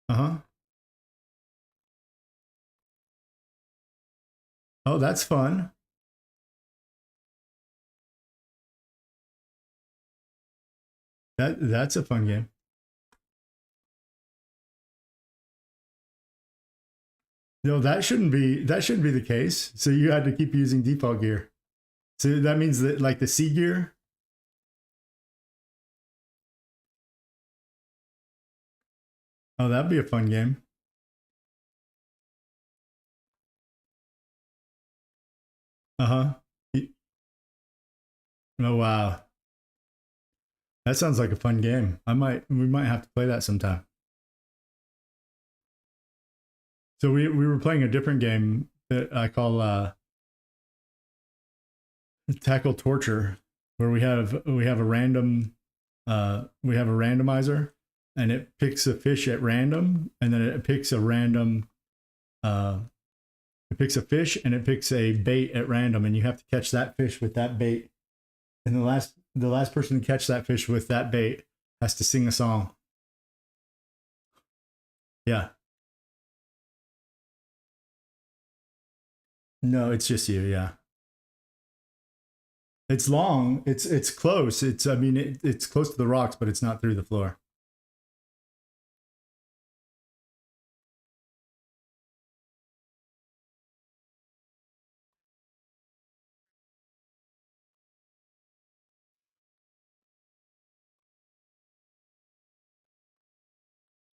Uh huh. Oh, that's fun. That's a fun game. No, that shouldn't be the case. So you had to keep using default gear. So that means that like the C gear. Oh, that'd be a fun game. Uh huh. Oh wow, that sounds like a fun game. We might have to play that sometime. So we were playing a different game that I call Tackle Torture, where we have a random we have a randomizer, and it picks a fish at random, and then it picks a random uh, it picks a fish and it picks a bait at random, and you have to catch that fish with that bait. And the last person to catch that fish with that bait has to sing a song. Yeah. No, it's just you. Yeah. It's long. It's close. It's close to the rocks, but it's not through the floor.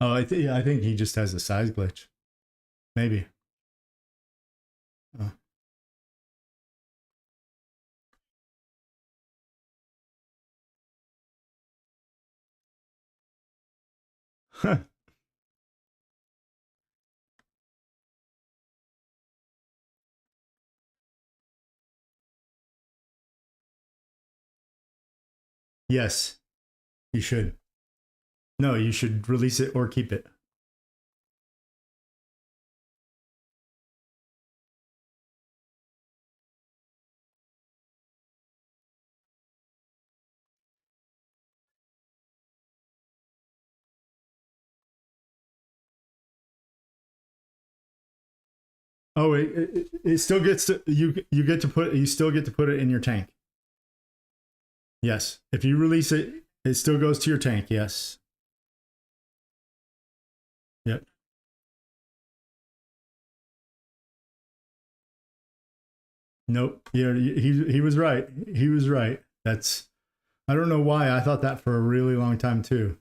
Oh, I think he just has a size glitch. Maybe. Oh. Yes, you should. No, you should release it or keep it. Oh, it still gets to you get to put you still get to put it in your tank. Yes, if you release it, it still goes to your tank. Yes. Yep. Nope. Yeah, he was right. He was right. That's I don't know why I thought that for a really long time too.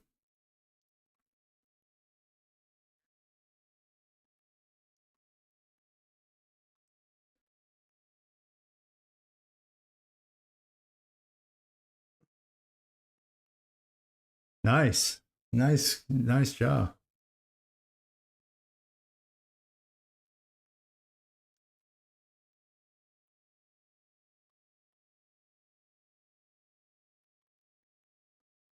Nice. Nice job.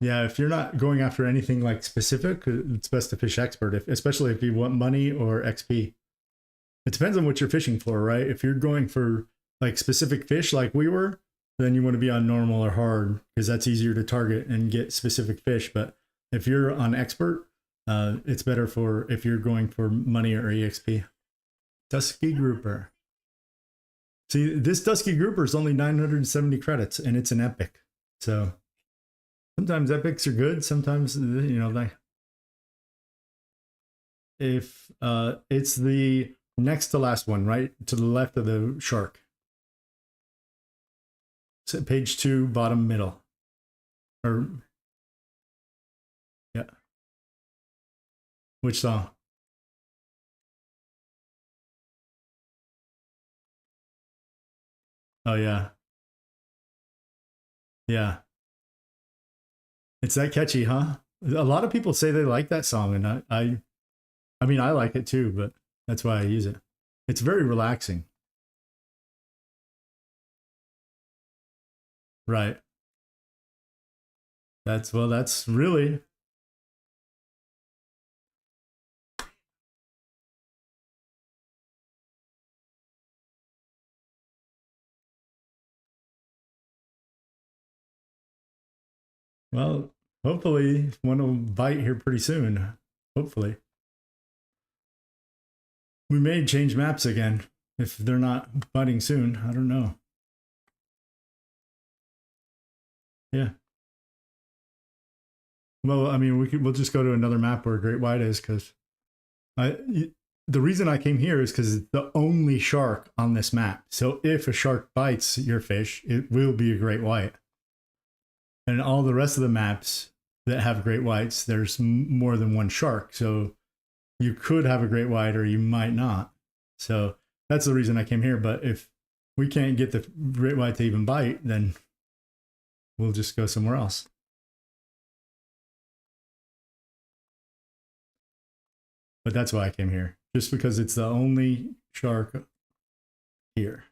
Yeah, if you're not going after anything like specific, it's best to fish expert, especially if you want money or XP. It depends on what you're fishing for, right? If you're going for like specific fish like we were, then you want to be on normal or hard because that's easier to target and get specific fish. But if you're on expert, it's better for if you're going for money or EXP. Dusky grouper. See, this dusky grouper is only 970 credits and it's an epic. So sometimes epics are good. Sometimes, you know, like if it's the next to last one, right to the left of the shark. So page 2, bottom middle. Or yeah. Which song? Oh yeah. Yeah. It's that catchy, huh? A lot of people say they like that song, and I mean, I like it too, but that's why I use it. It's very relaxing. Right. That's really well. Hopefully, one will bite here pretty soon. Hopefully, we may change maps again if they're not biting soon. I don't know. Yeah. Well, I mean, we'll just go to another map where great white is because the reason I came here is because it's the only shark on this map. So if a shark bites your fish, it will be a great white. And all the rest of the maps that have great whites, there's more than one shark. So you could have a great white or you might not. So that's the reason I came here. But if we can't get the great white to even bite, then we'll just go somewhere else. But that's why I came here, just because it's the only shark here.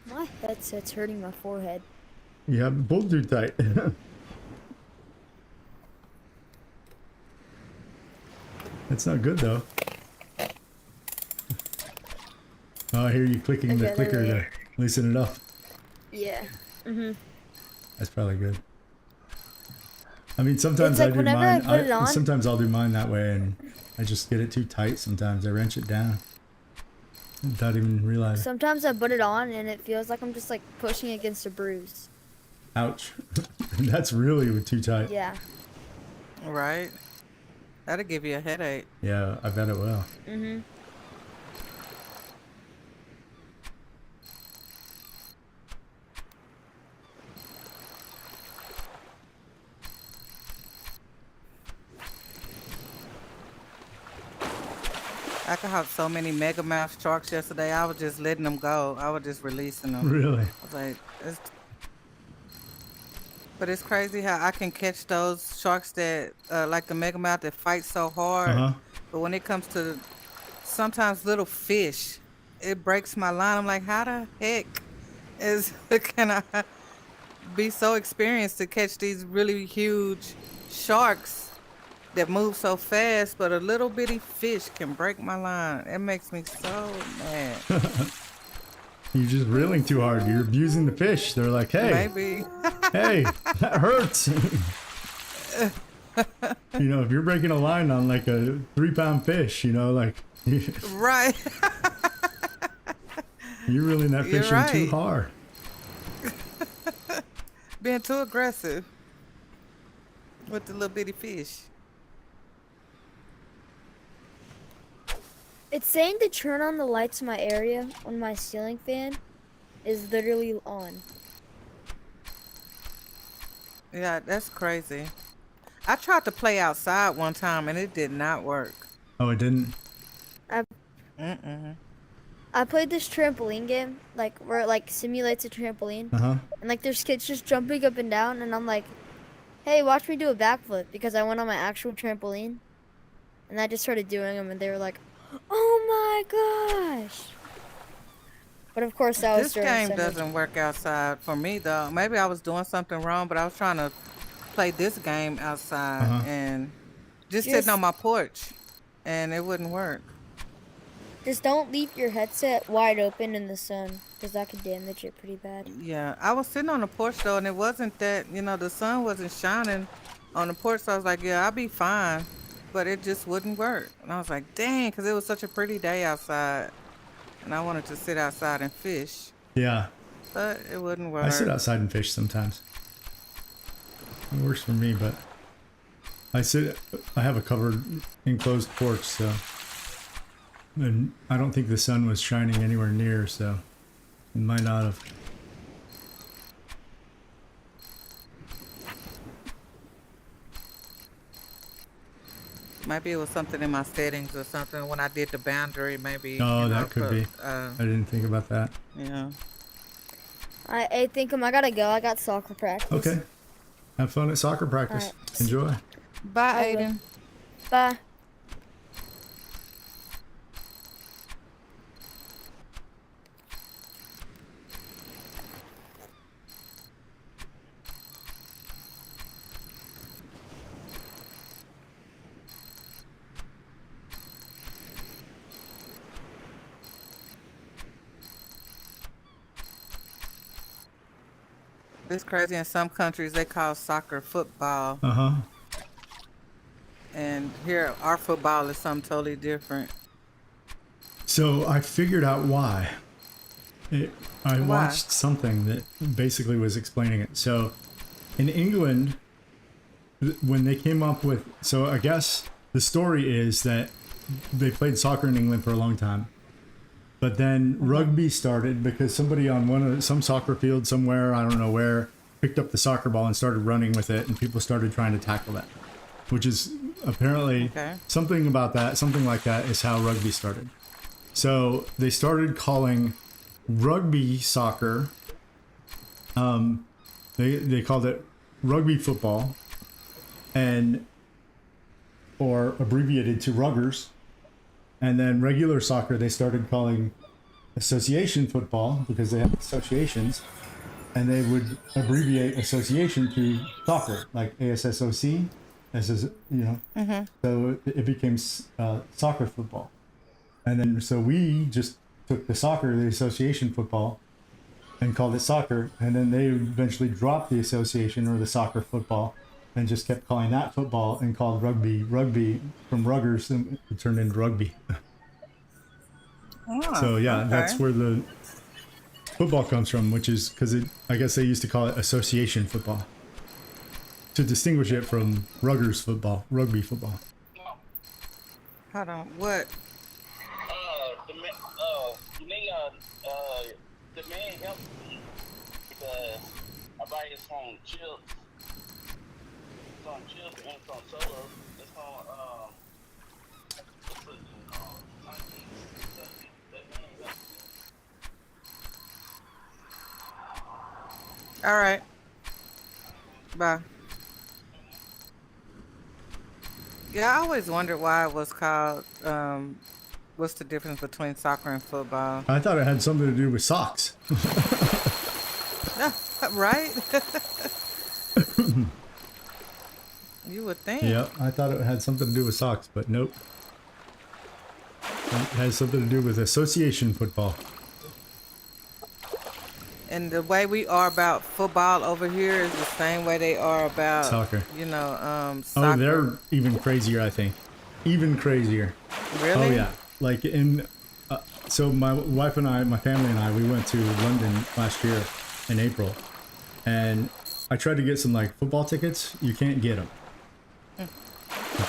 My headset's hurting my forehead. You have pulled too tight. That's not good though. Oh, I hear you clicking the clicker to loosen it up. Yeah. That's probably good. I mean, sometimes It's like I do whenever mine. I put it on- Sometimes I'll do mine that way, and I just get it too tight. Sometimes I wrench it down without even realizing. Sometimes I put it on and it feels like I'm just like pushing against a bruise. Ouch! That's really too tight. Yeah. Right. That'll give you a headache. Yeah, I bet it will. Mm-hmm. I caught so many megamouth sharks yesterday. I was just letting them go. I was just releasing them. Really? I was like, but it's crazy how I can catch those sharks that, like the megamouth that fight so hard. Uh-huh. But when it comes to sometimes little fish, it breaks my line. I'm like, how the heck is can I be so experienced to catch these really huge sharks that move so fast, but a little bitty fish can break my line. It makes me so mad. You're just reeling too hard. You're abusing the fish. They're like, hey, Maybe. hey, that hurts. You know, if you're breaking a line on like a 3-pound fish, you know, like Right. you're reeling that You're fish in too right. hard. Being too aggressive with the little bitty fish. It's saying to turn on the lights in my area on my ceiling fan is literally on. Yeah, that's crazy. I tried to play outside one time and it did not work. Oh, it didn't? Mm-mm. I played this trampoline game, like where it like simulates a trampoline, Uh-huh. and like there's kids just jumping up and down, and I'm like, hey, watch me do a backflip, because I went on my actual trampoline, and I just started doing them, and they were like, oh my gosh. But of course that was This during game summer. doesn't work outside for me though. Maybe I was doing something wrong, but I was trying to play this game outside and just sitting on my porch and it wouldn't work. Just don't leave your headset wide open in the sun, because that could damage it pretty bad. Yeah, I was sitting on the porch though and it wasn't that, the sun wasn't shining on the porch, so I was like, yeah, I'll be fine. But it just wouldn't work. And I was like, dang, because it was such a pretty day outside. And I wanted to sit outside and fish, Yeah. but it wouldn't work. I sit outside and fish sometimes. It works for me, but I have a covered enclosed porch, so, and I don't think the sun was shining anywhere near, so it might not have. Maybe it was something in my settings or something when I did the boundary. Maybe. Oh, that could be. I didn't think about that. Yeah. I think I gotta go. I got soccer practice. Okay. Have fun at soccer practice. Alright. Enjoy. Bye, I will. Aiden. Bye. It's crazy. In some countries, they call soccer football, Uh-huh. and here our football is something totally different. So I figured out why. I Why? watched something that basically was explaining it. So in England, when they came up with, so I guess the story is that they played soccer in England for a long time, but then rugby started because somebody on some soccer field somewhere, I don't know where, picked up the soccer ball and started running with it, and people started trying to tackle that, which is apparently something like that is how rugby started. So they started calling rugby soccer, they called it rugby football, or abbreviated to ruggers. And then regular soccer they started calling association football because they have associations, and they would abbreviate association to soccer, like ASSOC, So it became soccer football. And then so we just took the association football, and called it soccer, and then they eventually dropped the association or the soccer football and just kept calling that football and called rugby from ruggers, and it turned into rugby. So yeah, that's where the football comes from, which is because I guess they used to call it association football to distinguish it from rugby football. Hold on. What? The man helped me because I buy it from chips. It's on chips and it's on soda. It's on what's it called? That man helped me. All right. Bye. Yeah, I always wondered why it was called. What's the difference between soccer and football? I thought it had something to do with socks. Right? You would think. Yeah, I thought it had something to do with socks, but nope. It has something to do with association football. And the way we are about football over here is the same way they are about Soccer. You know, Oh, soccer. they're even crazier, I think. Even crazier. Really? Oh, yeah. Like so my wife and I, my family and I, we went to London last year in April. And I tried to get some like football tickets. You can't get them. You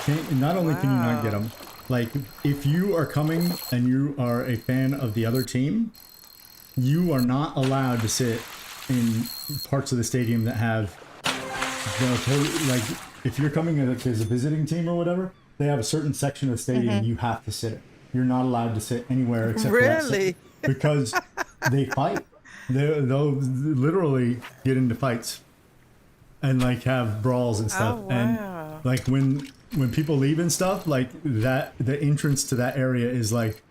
can't, not only can you not get them, like if you are coming and you are a fan of the other team, you are not allowed to sit in parts of the stadium that have like if you're coming as a visiting team or whatever, they have a certain section of the stadium you have to sit in. You're not allowed to sit anywhere except for that Really? because they fight. They'll literally get into fights and like have brawls and stuff. Oh, wow. And like when people leave and stuff, like that, the entrance to that area is like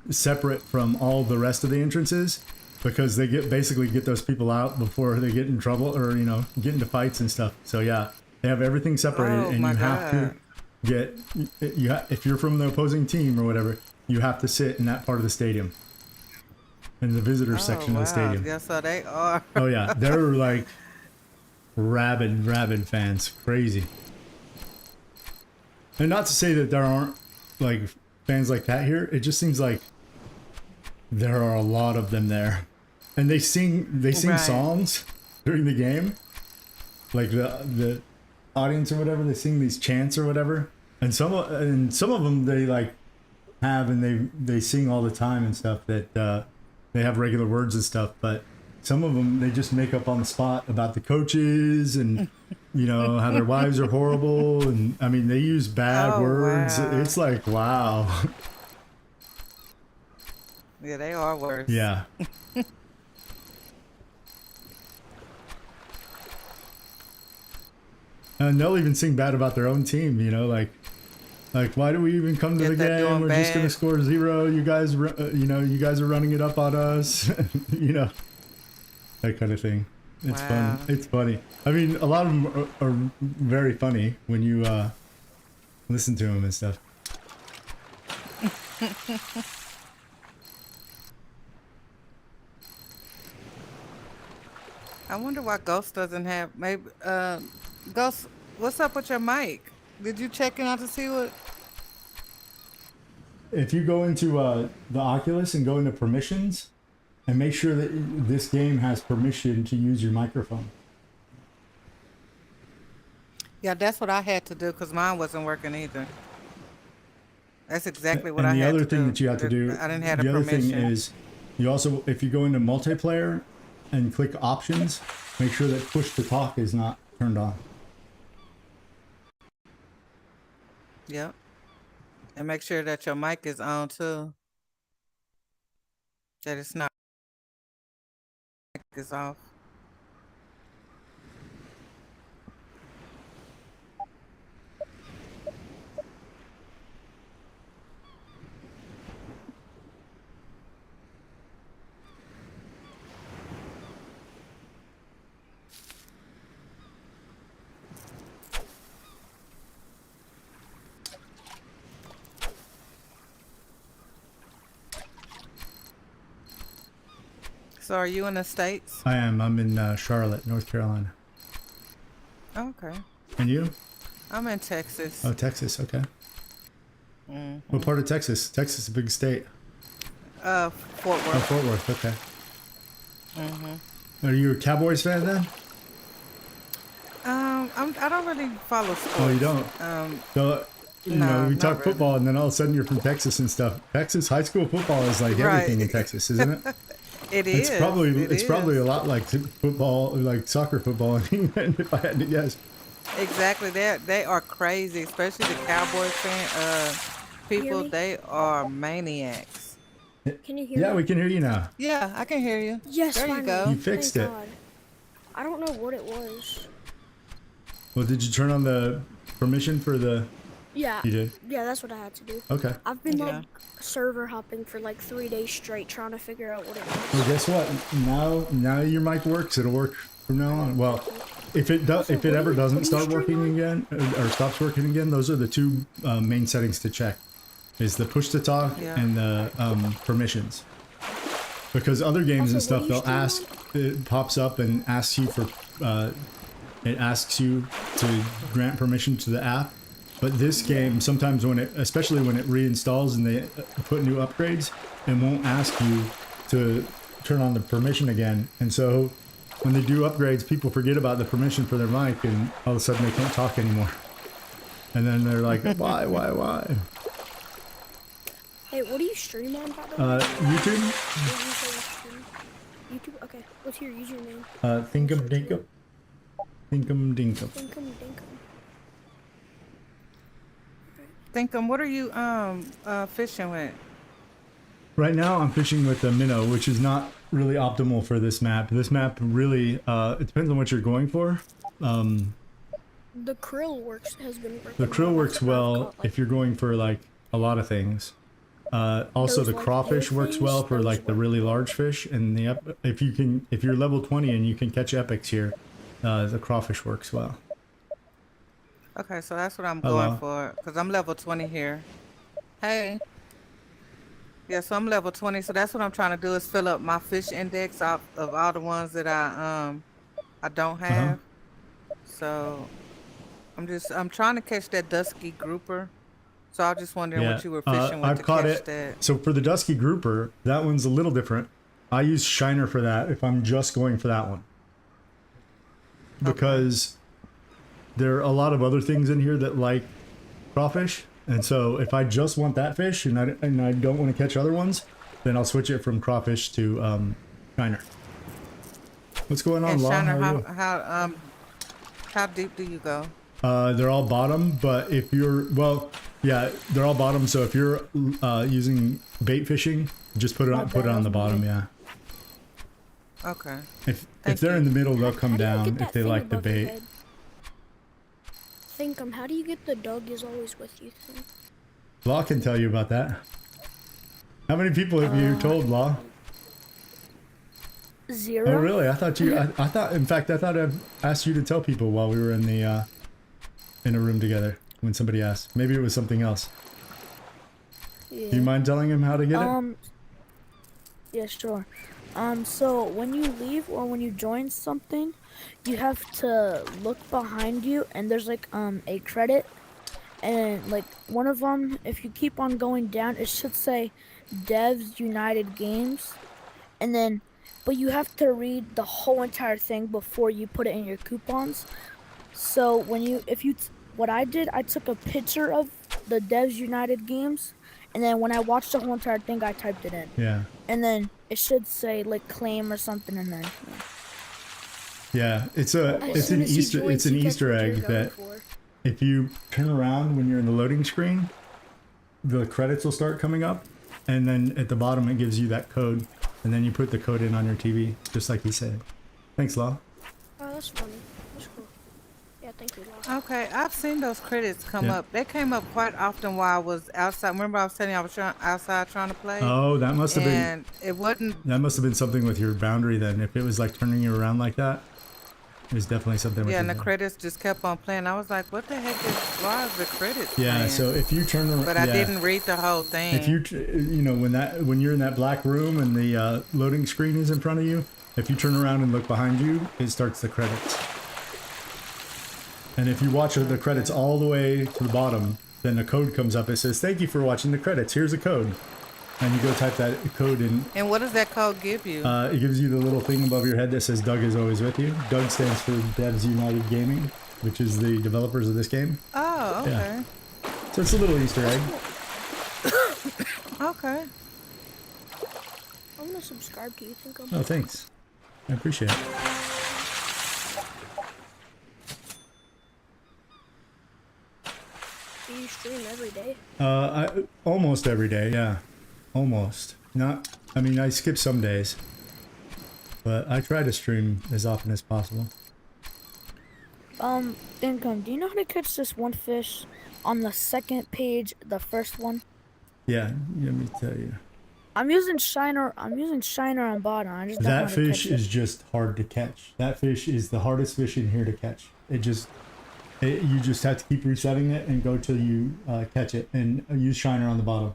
separate from all the rest of the entrances because they basically get those people out before they get in trouble or get into fights and stuff. So yeah, they have everything separated, Oh, and my you have to God. if you're from the opposing team or whatever, you have to sit in that part of the stadium, in the visitor section of the stadium. Yes, so they are. Oh yeah, they're like rabid fans, crazy. And not to say that there aren't like fans like that here. It just seems like there are a lot of them there, and they sing Right. songs during the game, like the audience or whatever. They sing these chants or whatever, and some of them they like have and they sing all the time and stuff that they have regular words and stuff, but some of them they just make up on the spot about the coaches and how their wives are horrible, and I mean they use bad Oh, words. wow. It's like wow. Yeah, they are worse. Yeah. And they'll even sing bad about their own team, like why do we even come to If the they're game? doing We're just gonna bad. score 0. You guys, you guys are running it up on us, that kind of thing. It's Wow. fun. It's funny. I mean, a lot of them are very funny when you listen to them and stuff. I wonder why Ghost doesn't have maybe Ghost, what's up with your mic? Did you check it out to see what If you go into the Oculus and go into permissions, and make sure that this game has permission to use your microphone. Yeah, that's what I had to do because mine wasn't working either. That's exactly what And I the had other to thing do. that you have to do, I didn't have the the other thing permission. is, you also, if you go into multiplayer and click options, make sure that push to talk is not turned on. Yep. And make sure that your mic is on too. That it's not mic is off. So are you in the States? I am. I'm in Charlotte, North Carolina. Okay. And you? I'm in Texas. Oh, Texas. Okay. Mm. What part of Texas? Texas is a big state. Fort Oh, Worth. Fort Worth. Okay. Mm-hmm. Are you a Cowboys fan then? I don't really follow sports. Oh, you don't? Um, So you know, we not talk really. football, and then all of a sudden you're from Texas and stuff. Texas high school football is like everything in Right. Texas, isn't it? It It's is. probably It it's probably is. a lot like football, like soccer football in England, if I had to guess. Exactly. They are crazy, especially the Cowboys Hear people. me? They are maniacs. Can you hear Yeah, me? we can hear you now. Yeah, I can hear you. Yes, There you finally. You go. fixed Thank it. God. I don't know what it was. Well, did you turn on the permission for the? Yeah. You did. Yeah, that's what I had to do. Okay. I've been Yeah. like server hopping for like 3 days straight trying to figure out what it Well, was. guess what? Now your mic works. It'll work from now on. Well, if it does, Also, if it what ever do you doesn't start stream working on? again or stops working again, those are the two main settings to check: is the push to talk Yeah. and the permissions. Because other games Also, and what stuff, do you they'll stream ask, it pops up and asks you for, it asks you to grant permission to the app. But this game, sometimes when it, especially when it reinstalls and they put new upgrades, it won't ask you to turn on the permission again. And so when they do upgrades, people forget about the permission for their mic, and all of a sudden they can't talk anymore. And then they're like, why? Hey, what do you stream on, by the way? YouTube? Did you say you stream? YouTube? Okay. What's your username? Thinkum Dinkum. Thinkum Dinkum. Dinkum Dinkum. Thinkum, what are you fishing with? Right now I'm fishing with a minnow, which is not really optimal for this map. This map really, it depends on what you're going for. The krill has been working. The krill well. works I've well caught, like, if you're going for like a lot of things. Also Those, the like, crawfish big works things, well for those like the work really well. large fish, and if you're level 20 and you can catch epics here, the crawfish works well. Okay, so that's what I'm Hello. going for, because I'm level 20 here. Hey. Yeah, so I'm level 20, so that's what I'm trying to do is fill up my fish index out of all the ones that I don't have. So I'm trying to catch that dusky grouper. So I was just wondering what you were fishing with I've to caught catch it. that. So for the dusky grouper, that one's a little different. I use shiner for that if I'm just going for that one. Because there are a lot of other things in here that like crawfish. And so if I just want that fish and I don't want to catch other ones, then I'll switch it from crawfish to shiner. What's going on, And Law? Shiner, How are you? how deep do you go? They're all bottom, but if you're, well, yeah, they're all bottom. So if you're using bait fishing, just put it on the bottom. Yeah. Okay. If Thank they're you. in the middle, they'll How come do you get down that if they thing like the above your bait. head? How do you get the dog is always with you thing? Law can tell you about that. How many people have you told, Law? 0. Oh, really? I thought you. I thought. In fact, I thought I asked you to tell people while we were in the in a room together. When somebody asked, maybe it was something else. Yeah. Do you mind telling him how to get it? Yeah, sure. So when you leave or when you join something, you have to look behind you, and there's like a credit, and like one of them, if you keep on going down, it should say Devs United Games, and then, but you have to read the whole entire thing before you put it in your coupons. So what I did, I took a picture of the Devs United Games, and then when I watched the whole entire thing, I typed it in. Yeah. And then it should say like claim or something, and then Yeah. It's as an soon as he Easter. joins, It's an he gets Easter what you're egg going that for. if you turn around when you're in the loading screen, the credits will start coming up, and then at the bottom it gives you that code, and then you put the code in on your TV, just like he said. Thanks, Law. Oh, that's funny. That's cool. Yeah, thank you, Law. Okay, I've seen those credits come Yeah. up. They came up quite often while I was outside. Remember I was telling you I was outside trying to play? Oh, that must have been. And it wasn't. That must have been something with your boundary then. If it was like turning you around like that, it was definitely something with Yeah, your and the boundary. credits just kept on playing. I was like, what the heck is, why is the credits Yeah, playing? so if you turn around, But I didn't read the whole thing. If you know, when you're in that black room and the loading screen is in front of you, if you turn around and look behind you, it starts the credits. And if you watch the credits all the way to the bottom, then a code comes up. It says, "Thank you for watching the credits. Here's a code." And you go type that code in. And what does that code give you? It gives you the little thing above your head that says Doug is always with you. Doug stands for Devs United Gaming, which is the developers of this game. Oh, okay. yeah. So it's a little Easter egg. Okay. I'm gonna subscribe to you. Think I'm Oh, thanks. I appreciate it. Do you stream every day? Almost every day, yeah. Almost. Not, I mean, I skip some days. But I try to stream as often as possible. Income, do you know how to catch this one fish on the second page, the first one? Yeah, let me tell you. I'm using shiner on bottom. I just don't know That how to fish catch is it. just hard to catch. That fish is the hardest fish in here to catch. You just have to keep resetting it and go till you catch it, and use shiner on the bottom.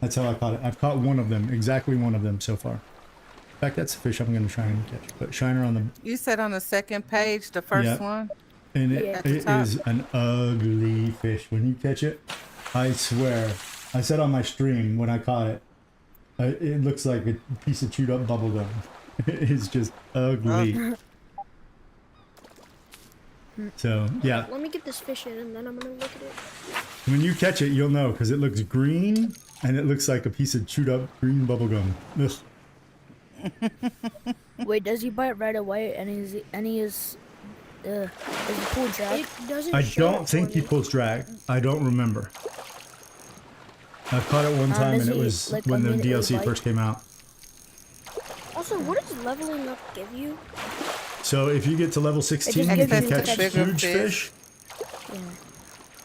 That's how I caught it. I've caught one of them, exactly one of them so far. In fact, that's a fish I'm going to try and catch. But shiner on the... You said on the second page, the first Yeah. one? And Yeah. it is an ugly fish. When you catch it, I swear, I said on my stream when I caught it, it looks like a piece of chewed up bubble gum. It's just ugly. So, yeah. Let me get this fish in, and then I'm gonna look at it. When you catch it, you'll know, because it looks green, and it looks like a piece of chewed up green bubble gum. Ugh. Wait, does he bite right away? And is the pool dry? It doesn't. I show don't it think for he me. pulls drag. I don't remember. I caught it one time, does and it he, was like, when the immediately DLC bite? first came out. Also, what does leveling up give you? So if you get to level 16, just you gives can you catch bigger huge fish. fish, Yeah.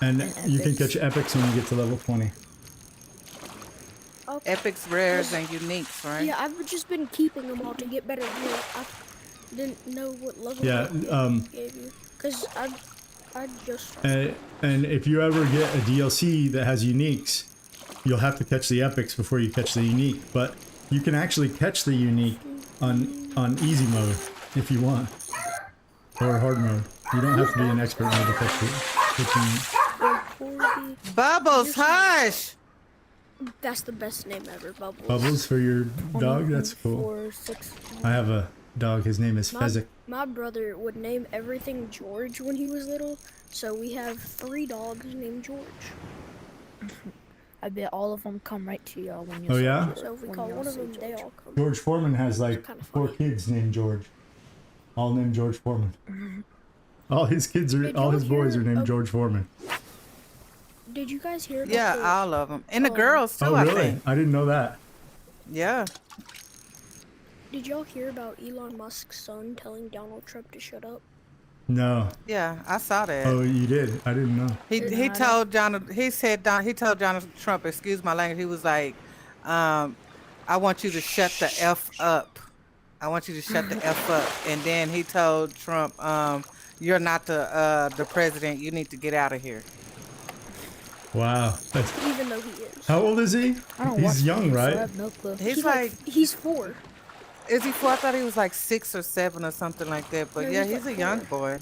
and you can epics. catch epics when you get to level 20. Okay. Epics, rares, and uniques, right? Yeah, I've just been keeping them all to get better gear. I didn't know what level Yeah, gave you, cause I just. and if you ever get a DLC that has uniques, you'll have to catch the epics before you catch the unique. But you can actually catch the unique on easy mode if you want, or hard mode. You don't have to be an expert mode to catch it. Bubbles, hush! That's the best name ever, Bubbles. Bubbles for your dog? That's cool. 4, 6. I have a dog. His name is Fezzik. My brother would name everything George when he was little, so we have 3 dogs named George. I bet all of them come right to y'all when you. Oh, yeah? So if we call one of them, they all come. George Foreman has like kinda 4 funny. kids named George. All named George Foreman. All his kids are, Did all y'all his boys are hear named of- George Foreman. Did you guys hear about Yeah, the- all of them. And the girls, too, Oh, I really? think. I didn't know that. Yeah. Did y'all hear about Elon Musk's son telling Donald Trump to shut up? No. Yeah, I saw that. Oh, you did? I didn't know. He told Donald Trump, excuse my language, he was like, I want you to shut the F up. I want you to shut the F up. And then he told Trump, you're not the president. You need to get out of here. Wow. That's, Even though he is. how old is he? I don't watch He's young, news, so I right? have no clue. He's like, He's 4. is he 4? I thought he was like 6 or 7 or something like that. But No, yeah, he's he's a like young 4. boy.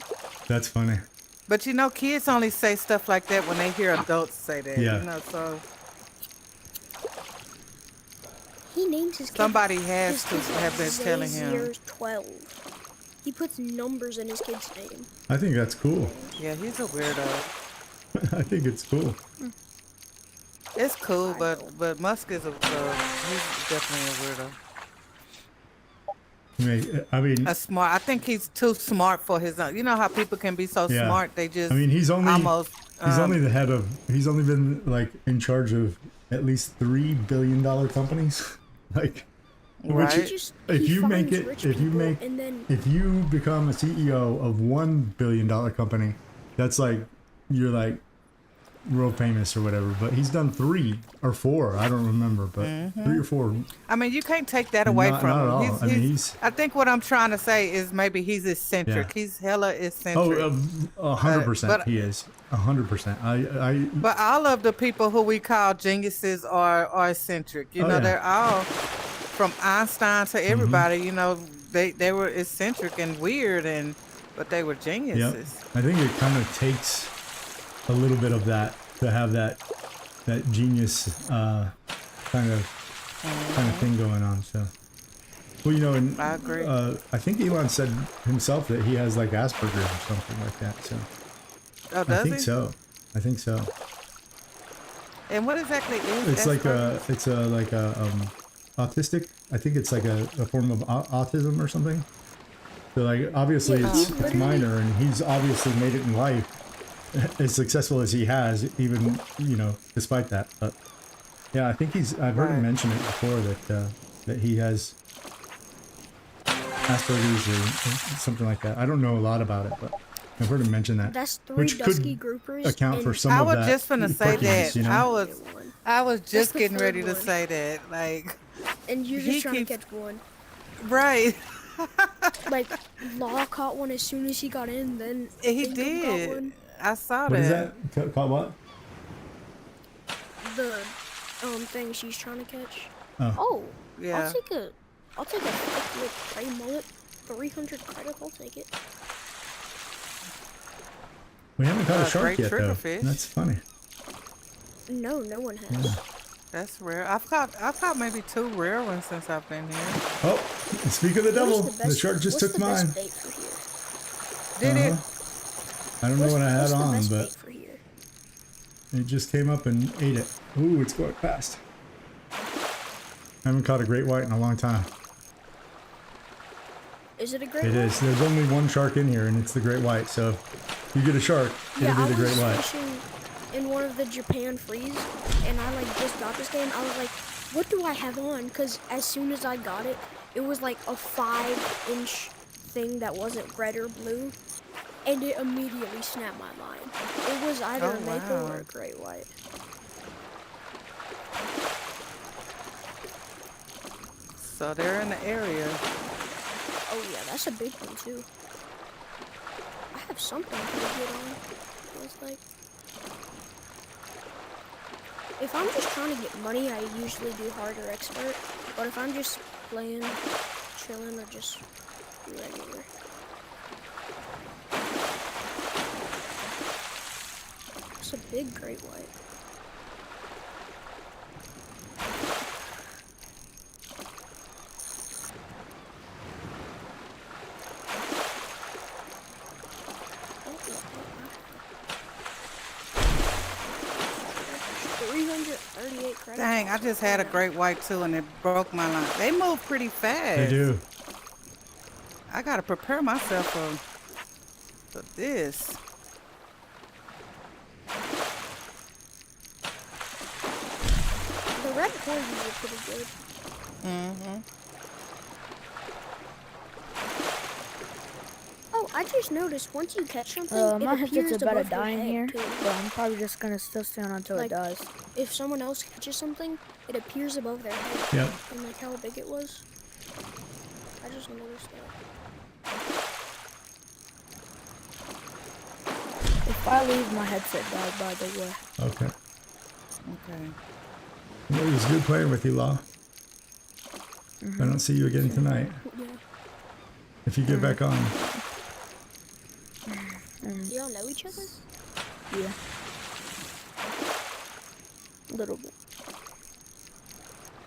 That's funny. But you know, kids only say stuff like that when they hear adults say that. Yeah. You know, so He names his kids. somebody has to his kids have been telling him. Xavier's 12. He puts numbers in his kid's name. I think that's cool. Yeah, he's a weirdo. I think it's cool. It's cool, but Musk is he's definitely a weirdo. I mean, A smart. I think he's too smart for his own. You know how people can be so Yeah. smart they just. I mean, he's only almost. he's only the head of. He's only been like in charge of at least $3 billion companies. Like, Right. He just, if he you make finds it, rich if you people make, and then if you become a CEO of $1 billion company, that's like you're like world famous or whatever. But he's done 3 or 4. I don't remember, but 3 or 4. I mean, you can't take that away Not- from not at him. all. He's, I mean, he's- I think what I'm trying to say is maybe he's eccentric. Yeah. He's hella eccentric. Oh, 100%. But- He is 100%. But all of the people who we call geniuses are eccentric. You Oh, know, yeah. they're all from Einstein to everybody. You know, they were eccentric and weird, but they were Yep. geniuses. I think it kind of takes a little bit of that to have that genius kind of thing going on. So, well, you know, and I agree. I think Elon said himself that he has like Asperger's or something like that. So Oh, I does think he? so. I think so. And what exactly is It's like Asperger's? it's a like a autistic. I think it's like a form of autism or something. So like obviously Yeah, it's he literally- minor, and he's obviously made it in life as successful as he has, even despite that. But yeah, I think I've heard him Right. mention it before that he has Asperger's or something like that. I don't know a lot about it, but I've heard him mention that, That's 3 which dusky could groupers. account for and some I of was that just gonna say quirkiness, that. you know. I was That's just the getting third ready to one. say that. Like, And you're he just trying keeps to catch one. right. Like, Law caught one as soon as he got in, then He Ingham got did. one. I saw What is that. that called? What? The thing she's trying to catch. Oh, Oh, Yeah. I'll take a thick gray mullet. 300 credits, I'll take it. we haven't caught a shark Great yet, though. triggerfish. That's funny. No, no one has. That's rare. I've caught maybe 2 rare ones since I've been here. Oh, speak of the devil, What is the shark just took what's the mine. best bait for here? Did it? I don't know what I had What's the on, best but bait for here? it just came up and ate it. Ooh, it's going fast. I haven't caught a great white in a long time. Is it a great It one? is. There's only one shark in here, and it's the great white. So if you get a shark, Yeah, it'll I be the was great white. fishing in one of the Japan freeze, and I just got this game. I was like, what do I have on? Because as soon as I got it, it was like a 5-inch thing that wasn't red or blue, and it immediately snapped my line. It was either Oh, a mako wow. or a great white. So they're in the area. Oh yeah, that's a big one too. I have something pretty good on. It's like, if I'm just trying to get money, I usually do hard or expert. But if I'm just playing, chilling, or just regular. It's a big great white. $338 Dang, I just had a great white too, and it broke my line. They move pretty fast. They do. I gotta prepare myself for this. The red horses are pretty good. Mm-hmm. Oh, I just noticed once you catch something, My it appears headset's about to above your die in head here, too. but I'm probably just gonna still stand until it Like- dies. If someone else catches something, it appears above their head. Yep. And like how big it was. I just noticed that. If I leave, my headset died, by the way. Okay. Okay. Well, it was good playing with you, Law. I don't see you again tonight. Yeah. If you get back on. Y'all know each other? Yeah. A little bit.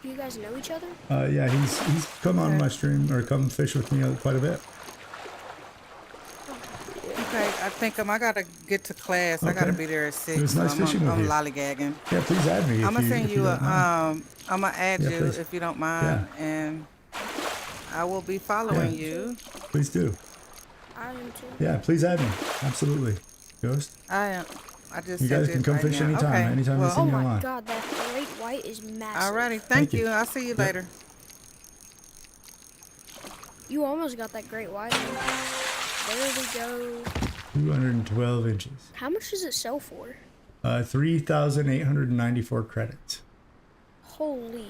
Do you guys know each other? Yeah, he's come on my stream or come fish with me quite a bit. Okay, I think I gotta get to class. I gotta Okay. be there at 6. It was nice so fishing with I'm you. lollygagging. Yeah, please add me. I'm gonna send if you don't mind. I'm gonna add Yeah, you please. if you don't mind, and I will be following you. Please do. I am too. Yeah, please add me. Absolutely. Ghost. I am. I just You sent guys it can come right fish now. anytime. Okay. Anytime you well, see Oh me my online. god, that great white is massive. Alrighty, Thank thank you. you. I'll see you Yep. later. You almost got that great white. There we go. 212 inches. How much does it sell for? 3,894 credits. Holy.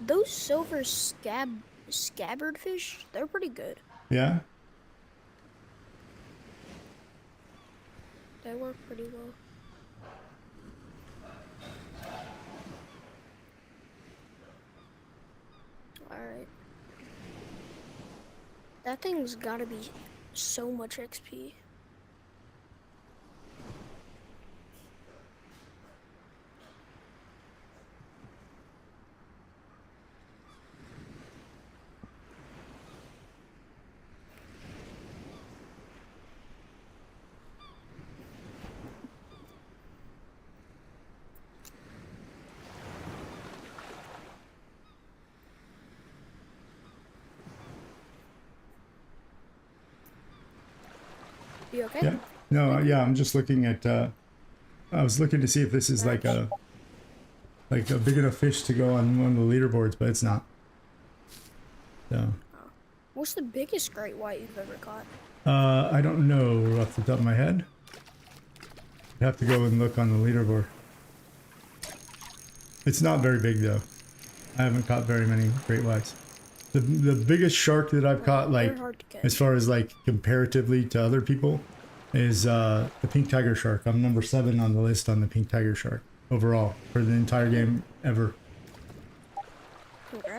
Those silver scabbard fish, they're pretty good. Yeah? they work pretty well. Alright. That thing's gotta be so much XP. You okay? Yeah. No, yeah, I'm just looking at, I was looking to see if this is like a big enough fish to go on one of the leaderboards, but it's not. So, What's the biggest great white you've ever caught? I don't know off the top of my head. I'd have to go and look on the leaderboard. It's not very big though. I haven't caught very many great whites. The biggest shark that I've caught, like, They're hard to catch. as far as like comparatively to other people, is the pink tiger shark. I'm number 7 on the list on the pink tiger shark overall for the entire game ever.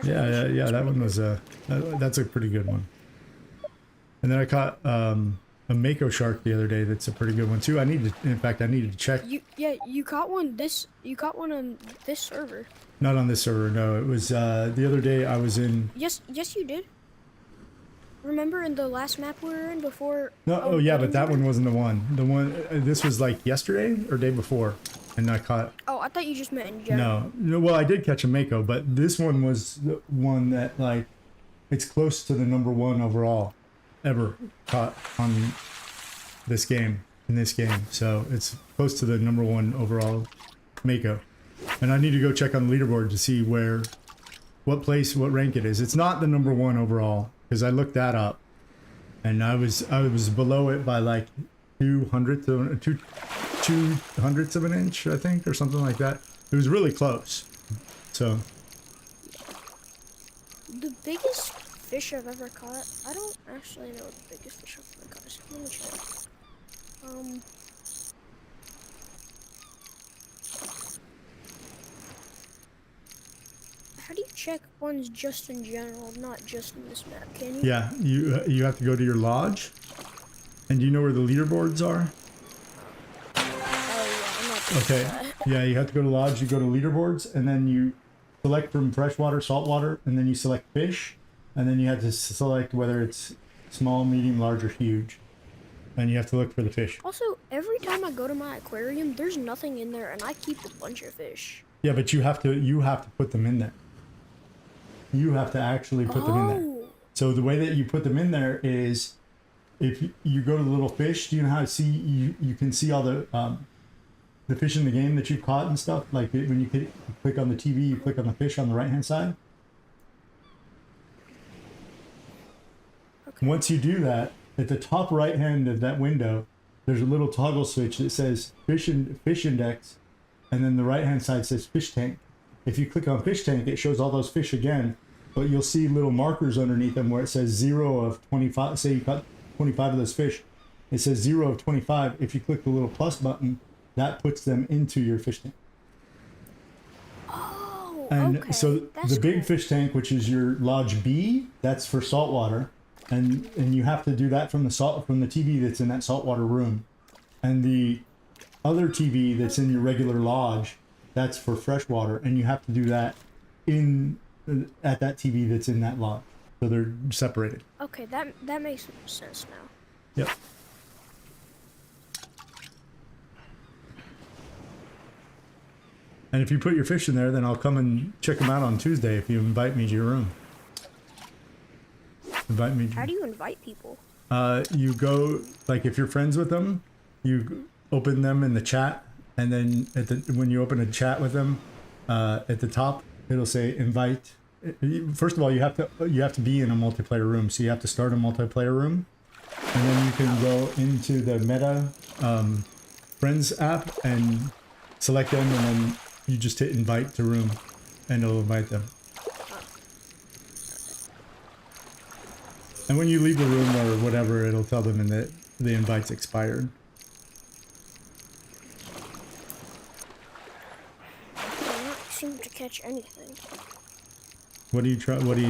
Yeah. That one was that's a pretty good one. And then I caught a mako shark the other day. That's a pretty good one too. I needed to check. You caught one on this server. Not on this server. No, it was the other day. I was in. Yes, you did. Remember in the last map we were in before? No, oh yeah, but that one wasn't the one. The one this was like yesterday or day before, and I caught. Oh, I thought you just meant in general. No, well, I did catch a mako, but this one was the one that, like, it's close to the number 1 overall ever caught on this game, in this game. So it's close to the number 1 overall mako. And I need to go check on the leaderboard to see what rank it is. It's not the number 1 overall, because I looked that up, and I was below it by like 200 of an inch, I think, or something like that. It was really close. So The biggest fish I've ever caught. I don't actually know what the biggest fish I've ever caught is. Let me check. How do you check ones just in general, not just in this map? Can you? yeah, you have to go to your lodge, and do you know where the leaderboards are? Oh yeah, I'm not doing Okay. that. Yeah, you have to go to lodge, you go to leaderboards, and then you select from freshwater, saltwater, and then you select fish, and then you have to select whether it's small, medium, large, or huge. And you have to look for the fish. Also, every time I go to my aquarium, there's nothing in there, and I keep a bunch of fish. Yeah, but you have to put them in there. You have to actually put them in there. Oh. So the way that you put them in there is, if you go to the little fish, do you know how to see, you can see all the fish in the game that you've caught and stuff? Like when you click on the TV, you click on the fish on the right hand side. Okay. Once you do that, at the top right hand of that window, there's a little toggle switch that says fish index, and then the right hand side says fish tank. If you click on fish tank, it shows all those fish again, but you'll see little markers underneath them where it says 0 of 25. Say you caught 25 of those fish, it says 0 of 25. If you click the little plus button, that puts them into your fish tank. Oh, And okay. so That's the big cool. fish tank, which is your lodge B, that's for saltwater, and you have to do that from the TV that's in that saltwater room, and the other TV that's in your regular lodge, that's for freshwater, and you have to do that at that TV that's in that lodge, so they're separated. Okay, that makes sense now. Yep. And if you put your fish in there, then I'll come and check them out on Tuesday if you invite me to your room. Invite me. How do you invite people? You go, like, if you're friends with them, you open them in the chat, and then when you open a chat with them, at the top it'll say invite. First of all, you have to be in a multiplayer room, so you have to start a multiplayer room, and then you can go into the Meta Friends app and select them, and then you just hit invite to room, and it'll invite them. And when you leave the room or whatever, it'll tell them that the invite's expired. seem to catch anything. What do you try? What are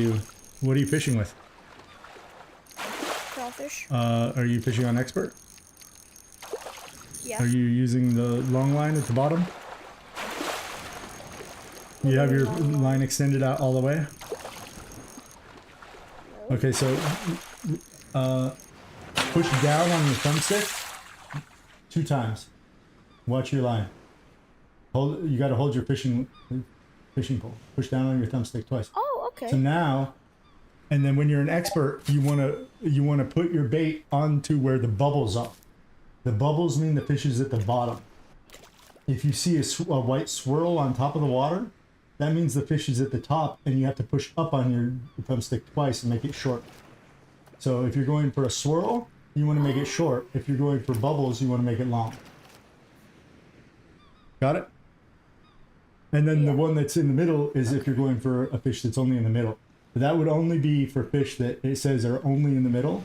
you fishing with? Crawfish. Are you fishing on expert? Yeah. Are you using the long line at the bottom? You have your line extended out all the way? No. Okay, so push down on your thumbstick 2 times. Watch your line. You got to hold your fishing pole. Push down on your thumbstick twice. Oh, okay. So now, and then when you're an expert, you want to put your bait onto where the bubbles are. The bubbles mean the fish is at the bottom. If you see a white swirl on top of the water, that means the fish is at the top, and you have to push up on your thumbstick twice and make it short. So if you're going for a swirl, you want to make it short. If you're going for bubbles, you want to make it long. Got it? And then the one that's in the middle is if you're going for a fish that's only in the middle. But that would only be for fish that it says are only in the middle.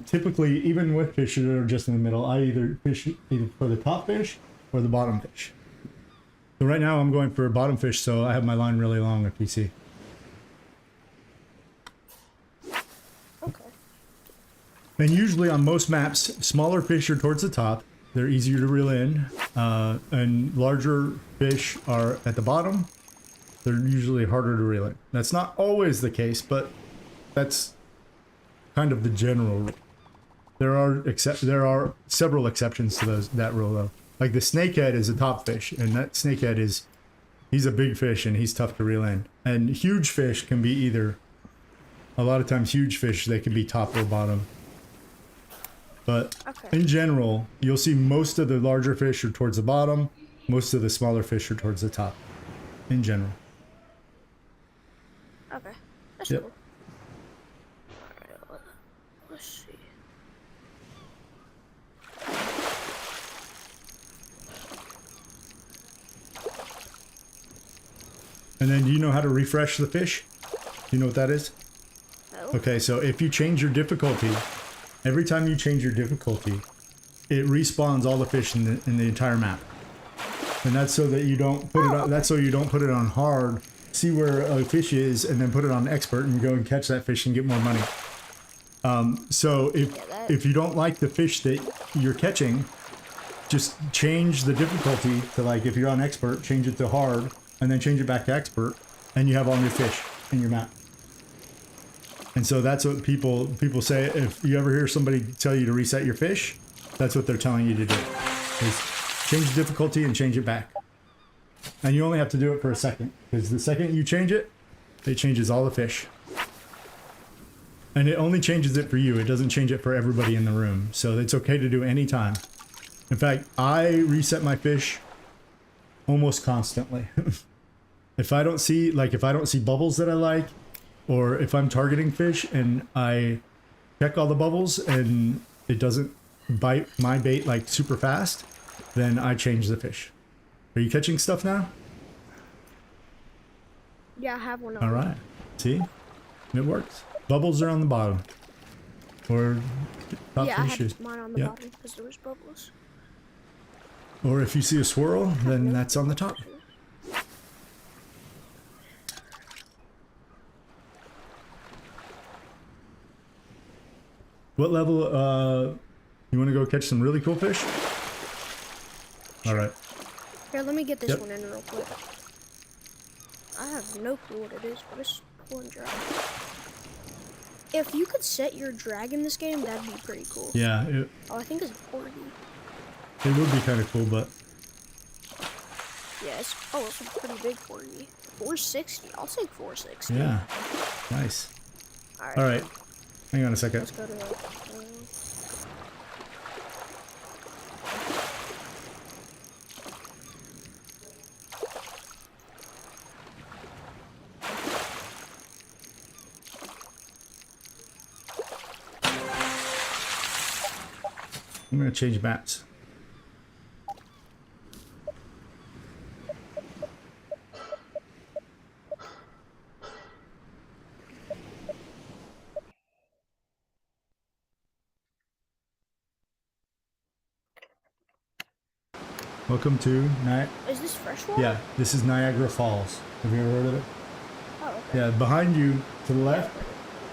Typically, even with fish that are just in the middle, I either fish either for the top fish or the bottom fish. So right now I'm going for a bottom fish, so I have my line really long if you see. Okay. And usually on most maps, smaller fish are towards the top. They're easier to reel in, and larger fish are at the bottom. They're usually harder to reel in. That's not always the case, but that's kind of the general rule. There are several exceptions to that rule though. Like the snakehead is a top fish, and that snakehead he's a big fish and he's tough to reel in. And huge fish can be either, a lot of times huge fish, they can be top or bottom. But in general, you'll see most of the larger fish are towards the bottom, most of the smaller fish are towards the top, in general. Okay. That's Yep. cool. Alright, let's see. And then do you know how to refresh the fish? Do you know what that is? No. Okay, so if you change your difficulty, every time you change your difficulty, it respawns all the fish in the entire map. And that's so that you don't put it on, that's so you don't put it on hard, see where a fish is, and then put it on expert and go and catch that fish and get more money. So if you don't like the fish that you're catching, just change the difficulty to, like, if you're on expert, change it to hard, and then change it back to expert, and you have all new fish in your map. And so that's what people say. If you ever hear somebody tell you to reset your fish, that's what they're telling you to do. Is change the difficulty and change it back. And you only have to do it for a second, because the second you change it, it changes all the fish. And it only changes it for you. It doesn't change it for everybody in the room. So it's okay to do any time. In fact, I reset my fish almost constantly. If I don't see bubbles that I like, or if I'm targeting fish and I check all the bubbles and it doesn't bite my bait like super fast, then I change the fish. Are you catching stuff now? Yeah, I have one. All right. See? It works. Bubbles are on the bottom. Or top Yeah, I fish is. had mine on the Yeah. bottom because there was bubbles. Or if you see a swirl, then that's on the top. What level, you want to go catch some really cool fish? All right. Here, let me get this Yep. one in real quick. I have no clue what it is, but it's pulling drag. If you could set your drag in this game, that'd be pretty cool. Yeah, it Oh, I think it's 40. would be kind of cool, but Yeah, it's a pretty big 40. 460. I'll take 460. yeah, nice. Alright. All right, hang on a second. Let's go to. I'm gonna change maps. Welcome to Is this freshwater? Yeah, this is Niagara Falls. Have you ever heard of it? Oh, okay. Yeah, behind you to the left,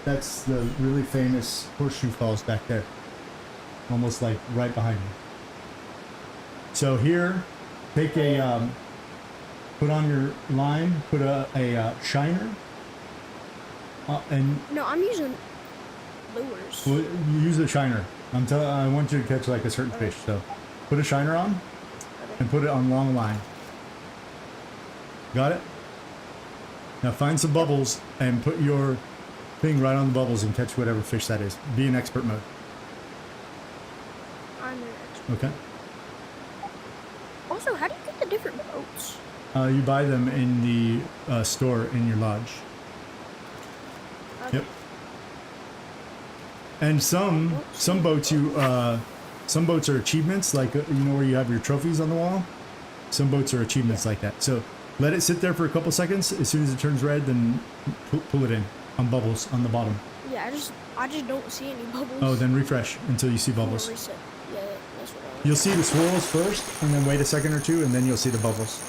that's the really famous Horseshoe Falls back there. Almost like right behind you. So here, take a, put on your line, put a shiner, and No, I'm using lures. well, you use a shiner. I want you to catch like a certain fish, so put a shiner on and put it on long line. Got it? Now find some bubbles and put your thing right on the bubbles and catch whatever fish that is. Be in expert mode. I'm an expert. Okay? Also, how do you get the different boats? You buy them in the store in your lodge. Okay. Yep. And some boats some boats are achievements, like you know where you have your trophies on the wall. Some boats are achievements like that. So let it sit there for a couple seconds. As soon as it turns red, then pull it in on bubbles on the bottom. Yeah, I just don't see any bubbles. Oh, then refresh until you see I'm gonna bubbles. reset. Yeah, that's what I want. You'll see the swirls first, and then wait a second or two, and then you'll see the bubbles.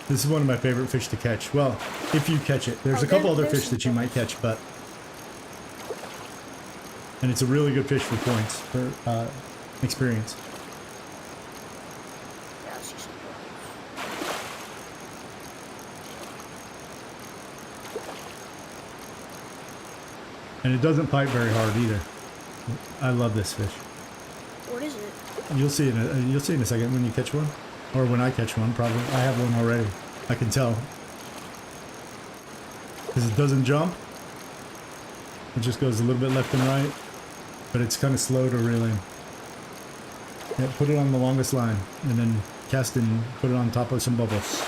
This is one of my favorite fish to catch. Well, if you catch it. There's a couple other fish that you might catch, but... And it's a really good fish for points, for experience. Yeah, I see some bubbles. And it doesn't fight very hard either. I love this fish. What is it? You'll see you'll see in a second when you catch one. Or when I catch one, probably. I have one already. I can tell. Because it doesn't jump. It just goes a little bit left and right. But it's kind of slow to reel in. Yeah, put it on the longest line. And then cast and put it on top of some bubbles.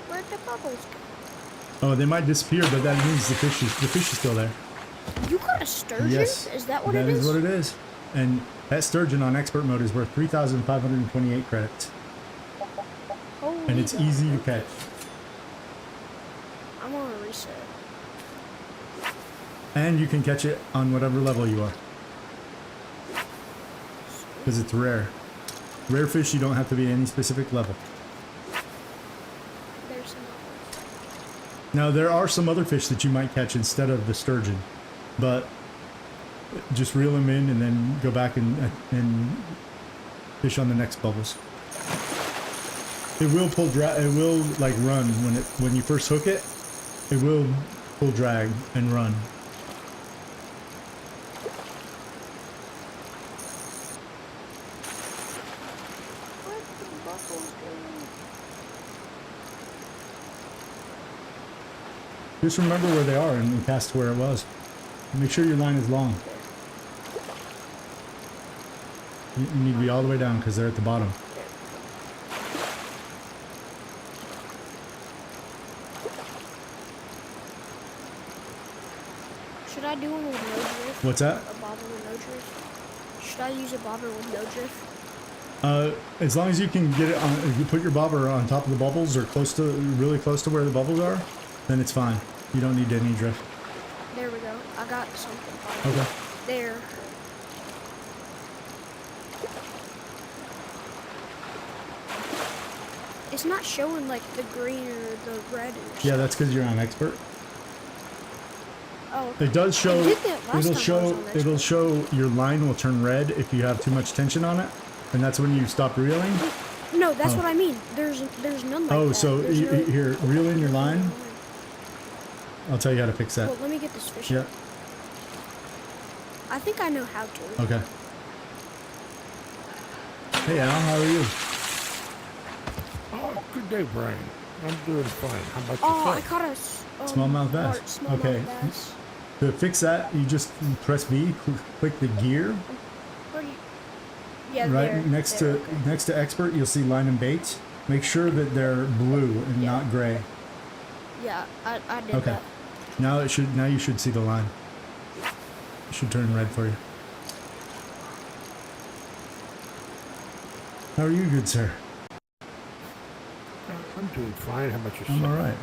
Where'd the bubbles go? Oh, they might disappear, but that means the fish is still there. You got a sturgeon? Yes. Is that what it That is? is what it is. And that sturgeon on expert mode is worth 3,528 credits. Holy And it's God. easy to catch. I'm gonna reset. And you can catch it on whatever level you are. Because it's rare. Rare fish, you don't have to be any specific level. There's some bubbles. Now, there are some other fish that you might catch instead of the sturgeon. But just reel them in and then go back and fish on the next bubbles. It will it will like run when you first hook it. It will pull drag and run. Where'd the bubbles go? Just remember where they are and cast to where it was. Make sure your line is long. You need to be all the way down because they're at the bottom. Should I do one with no drift? What's that? A bobber with no drift? Should I use a bobber with no drift? As long as you can get it on, if you put your bobber on top of the bubbles or really close to where the bubbles are, then it's fine. You don't need any drift. There we go. I got something. Okay. There. It's not showing like the green or the red or Yeah, that's because you're on expert. Oh, okay. It does show. It did that last time I was on It'll expert. show your line will turn red if you have too much tension on it, and that's when you stop reeling. No, that's Oh. what I mean. There's none like Oh, that. so There's no- here, reel in your line. I'll tell you how to fix that. Well, let me get this fish. Yeah. I think I know how to. Okay. Hey Al, how are you? Oh, good day, Brian. I'm doing fine. How about Oh, I yourself? caught a Smallmouth bass. Smallmouth Okay. bass. To fix that, you just press B, click the gear. Pretty. Yeah, Right there, next there, to okay. next to expert, you'll see line and baits. Make sure that they're blue and Yeah. not gray. Yeah, I did Okay. that. Now you should see the line. It should turn red for you. How are you, good sir? I'm doing fine. How about I'm yourself? all right.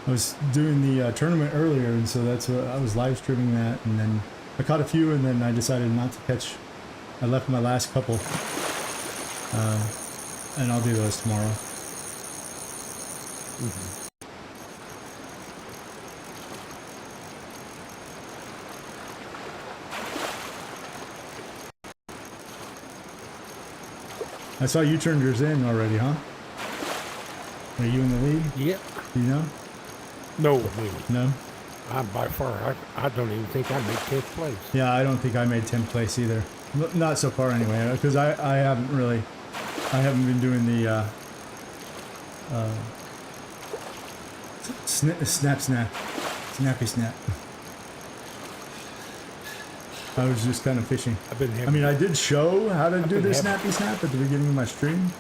I was doing the tournament earlier, and so that's what I was live streaming that, and then I caught a few, and then I decided not to catch. I left my last couple, and I'll do those tomorrow. I saw you turned yours in already, huh? Are you in the league? Yep. Do you know? No, me. No? I'm by far. I don't even think I made 10th place. Yeah, I don't think I made 10th place either. Not so far anyway, because I haven't really, I haven't been doing the snappy snap. I was just kind of fishing. I've been having. I mean, I did show how to do been the having- snappy snap at the beginning of my stream.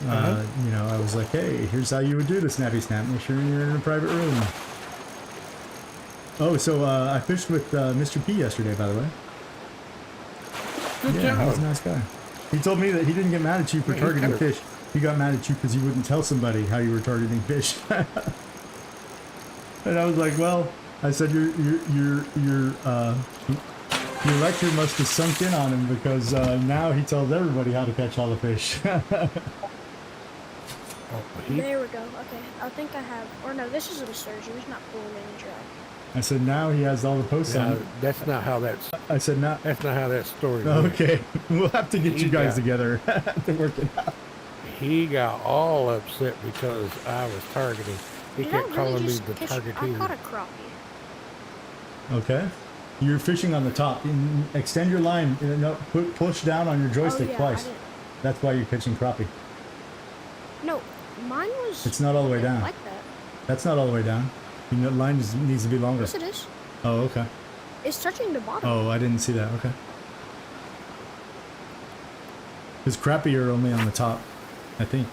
You know, I was like, hey, here's how you would do the snappy snap. Make sure you're in a private room. Oh, so I fished with Mr. P yesterday, by the way. Good Yeah, job. he's a nice guy. He told me that he didn't get mad at you for Yeah, he's targeting kinda- fish. He got mad at you because you wouldn't tell somebody how you were targeting fish. And I was like, well, I said your lecture must have sunk in on him because now he tells everybody how to catch all the fish. Oh, he, There we go. Okay, I think I have. Or no, this is a sturgeon. It's not pulling any drag. I said now he has all the posts no, on. that's not how that's. I said now. That's not how that story went. Okay, we'll have to get He you guys got- together to work it out. He got all upset because I was targeting. He Did I kept calling really me just the catch? I targetee. caught a crappie. Okay. You're fishing on the top. Extend your line. No, push down on your joystick oh, yeah, twice. I didn't. That's why you're catching crappie. No, mine was. It's not all the way down. Like that. That's not all the way down. Your line needs to be longer. Yes, it is. Oh, okay. It's touching the bottom. Oh, I didn't see that. Okay. Because crappie are only on the top, I think.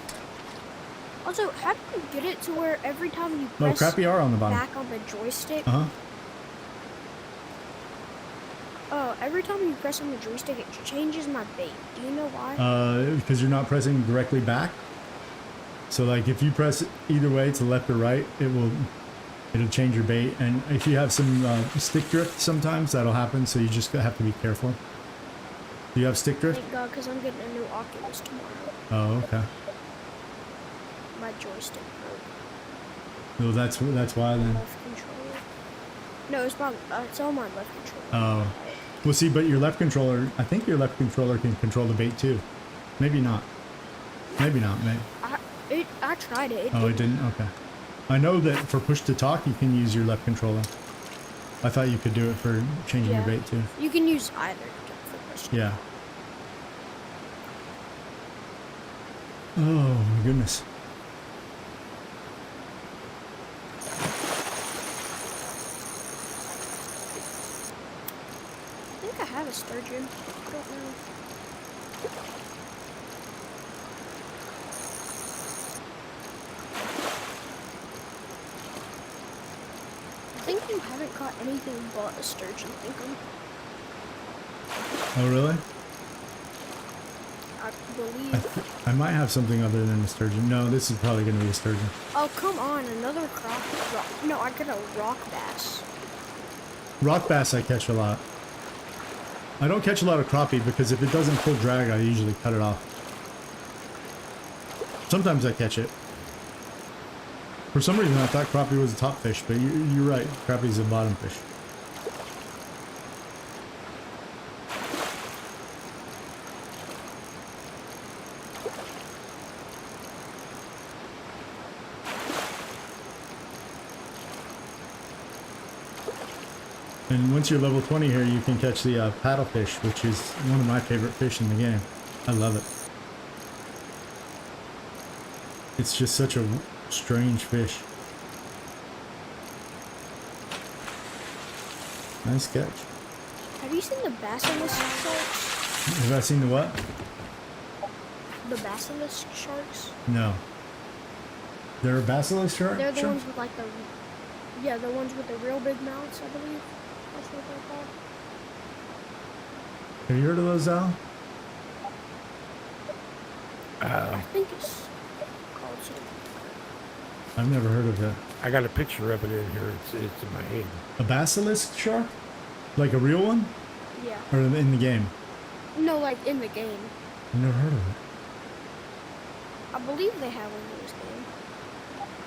Also, how do you get it to where every time you No, press crappie are on the bottom. back on the joystick? Uh-huh. Oh, every time you press on the joystick, it changes my bait. Do you know why? Because you're not pressing directly back. So like if you press either way to left or right, it'll change your bait. And if you have some stick drift sometimes, that'll happen. So you just have to be careful. Do you have stick drift? Thank God, because I'm getting a new Oculus tomorrow. Oh, okay. My joystick broke. Well, that's why then. Left controller. No, it's on my left controller. Oh. Well, see, but your left controller, I think your left controller can control the bait too. Maybe not. Maybe not, maybe. I tried it. Oh, it didn't? Okay. I know that for push to talk, you can use your left controller. I thought you could do it for changing your bait too. You can use either for push. Yeah. Oh my goodness. I think I have a sturgeon. I don't know. I think you haven't caught anything but a sturgeon, Thinkum. Oh really? I believe. I might have something other than a sturgeon. No, this is probably going to be a sturgeon. Oh, come on, another crappie. No, I got a rock bass. Rock bass I catch a lot. I don't catch a lot of crappie because if it doesn't pull drag, I usually cut it off. Sometimes I catch it. For some reason, I thought crappie was a top fish, but you're right. Crappie's a bottom fish. And once you're level 20 here, you can catch the paddlefish, which is one of my favorite fish in the game. I love it. It's just such a strange fish. Nice catch. Have you seen the basilisk sharks? Have I seen the what? The basilisk sharks? No. There are basilisk sharks? They're the ones with like the... Yeah, the ones with the real big mouths, I believe. That's what they're called. Have you heard of those, Al? I think it's called something. I've never heard of it. I got a picture of it in here. It's in my head. A basilisk shark? Like a real one? Yeah. Or in the game? No, like in the game. I've never heard of it. I believe they have one in this game.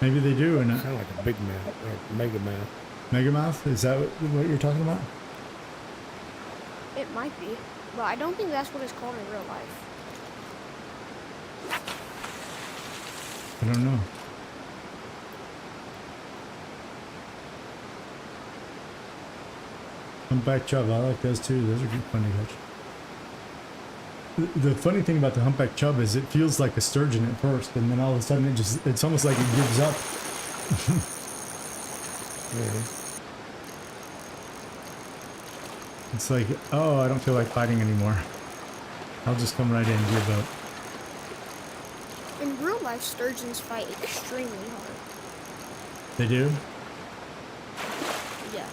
Maybe they do. And Sound like a big mouth or mega mouth. Megamouth? Is that what you're talking about? It might be, but I don't think that's what it's called in real life. I don't know. Humpback chub, I like those too. Those are good, fun to catch. The funny thing about the humpback chub is it feels like a sturgeon at first, and then all of a sudden it's almost like it gives up. Yeah. It's like, oh, I don't feel like fighting anymore. I'll just come right in and give up. In real life, sturgeons fight extremely hard. They do? Yeah.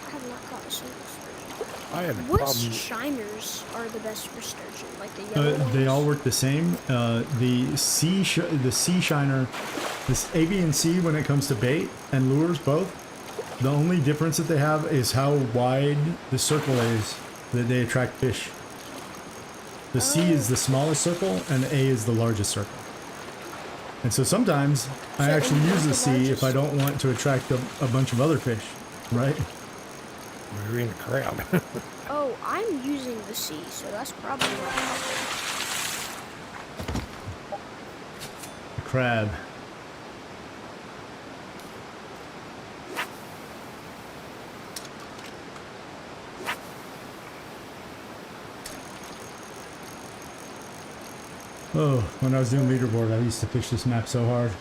I have not caught a single sturgeon. I had a What problem. shiners are the best for sturgeon? Like the yellow ones? They all work the same. The sea shiner, this A, B, and C when it comes to bait and lures both. The only difference that they have is how wide the circle is that they attract fish. The C is the smallest circle and the A is the largest circle. And so sometimes I So actually A use is the the C if I largest? don't want to attract a bunch of other fish, right? We were in a crowd. Oh, I'm using the C, so that's probably not helping. A crab. Oh, when I was doing leaderboard, I used to fish this map so hard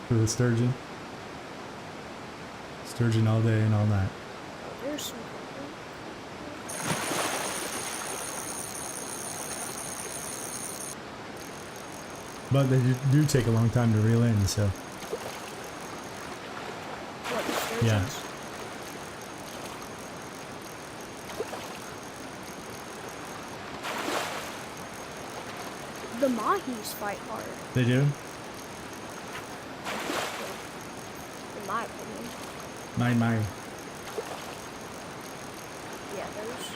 for the sturgeon. Sturgeon all day and all night. Oh, there's some. But they do take a long time to reel in, so What, the sturgeons? Yeah. The mahis fight hard, they do. in my opinion. My. Yeah, those.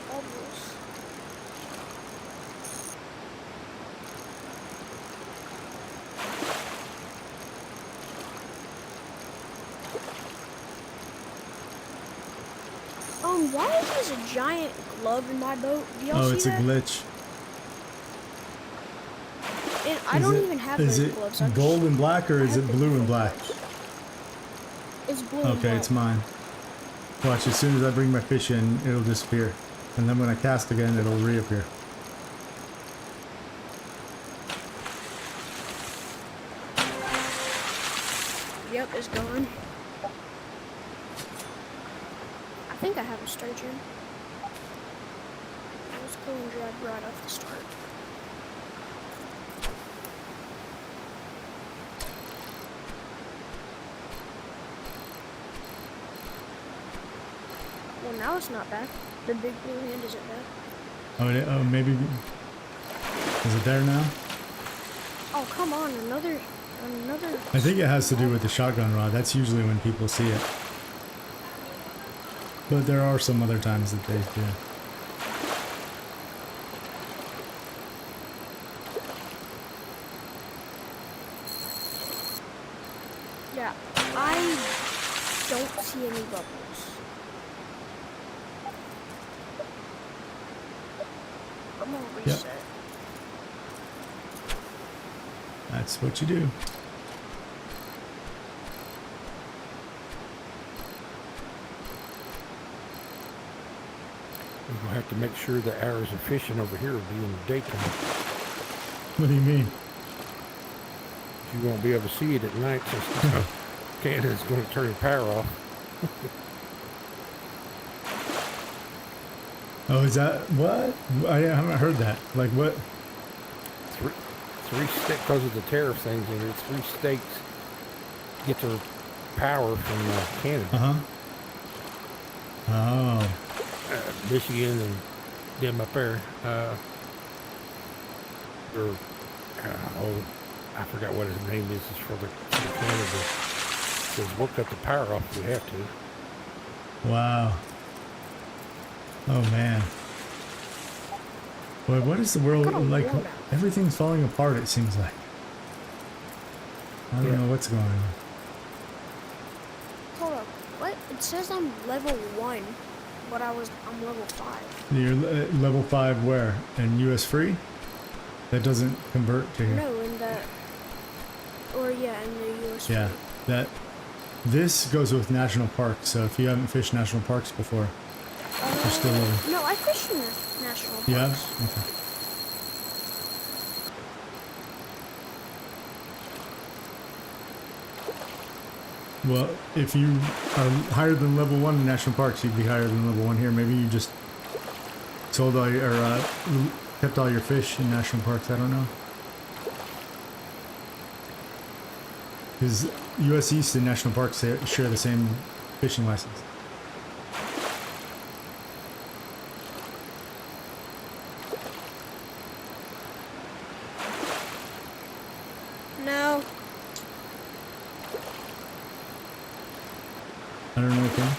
Bubbles. Why is there a giant glove in my boat? Do y'all Oh, see it's a that? glitch. And I don't even have Is those it gloves. I just- gold and black or I is have it the blue and default black? gloves. It's blue and Okay, black. it's mine. Watch, as soon as I bring my fish in, it'll disappear. And then when I cast again, it'll reappear. Yep, it's gone. I think I have a sturgeon. Let's go and drag right off the start. Well, now it's not bad. The big blue hand isn't bad. Oh, maybe. Is it there now? Oh, come on, another. I think it has to do with the shotgun rod. That's usually when people see it. But there are some other times that they do. Yeah, I don't see any bubbles. I'm gonna reset. That's what you do. We're gonna have to make sure the hours of fishing over here will be in the daytime. What do you mean? You won't be able to see it at night. So cannon's going to turn the power off. Oh, is that what? I haven't heard that. Like what? Three stakes, because of the tariff things in here, 3 states get their power from the cannon. Oh. Michigan and them up there. Or, I forgot what his name is for the Canada. Says we'll cut the power off if we have to. Wow. Oh man. Boy, what is the world like? Everything's falling apart, it seems like. I don't know what's going on. Hold up. What? It says I'm level 1, but I'm level 5. You're level 5 where? In US free? That doesn't convert to here. No, in the... Or yeah, in the US Yeah, that... This goes with national parks, so if you haven't fished national parks before, you're still level. No, I fished in the national parks. Yeah? Okay. Well, if you are higher than level 1 in national parks, you'd be higher than level 1 here. Maybe you just sold all your, or kept all your fish in national parks, I don't know. Because US East and national parks share the same fishing license. No. I don't know, okay?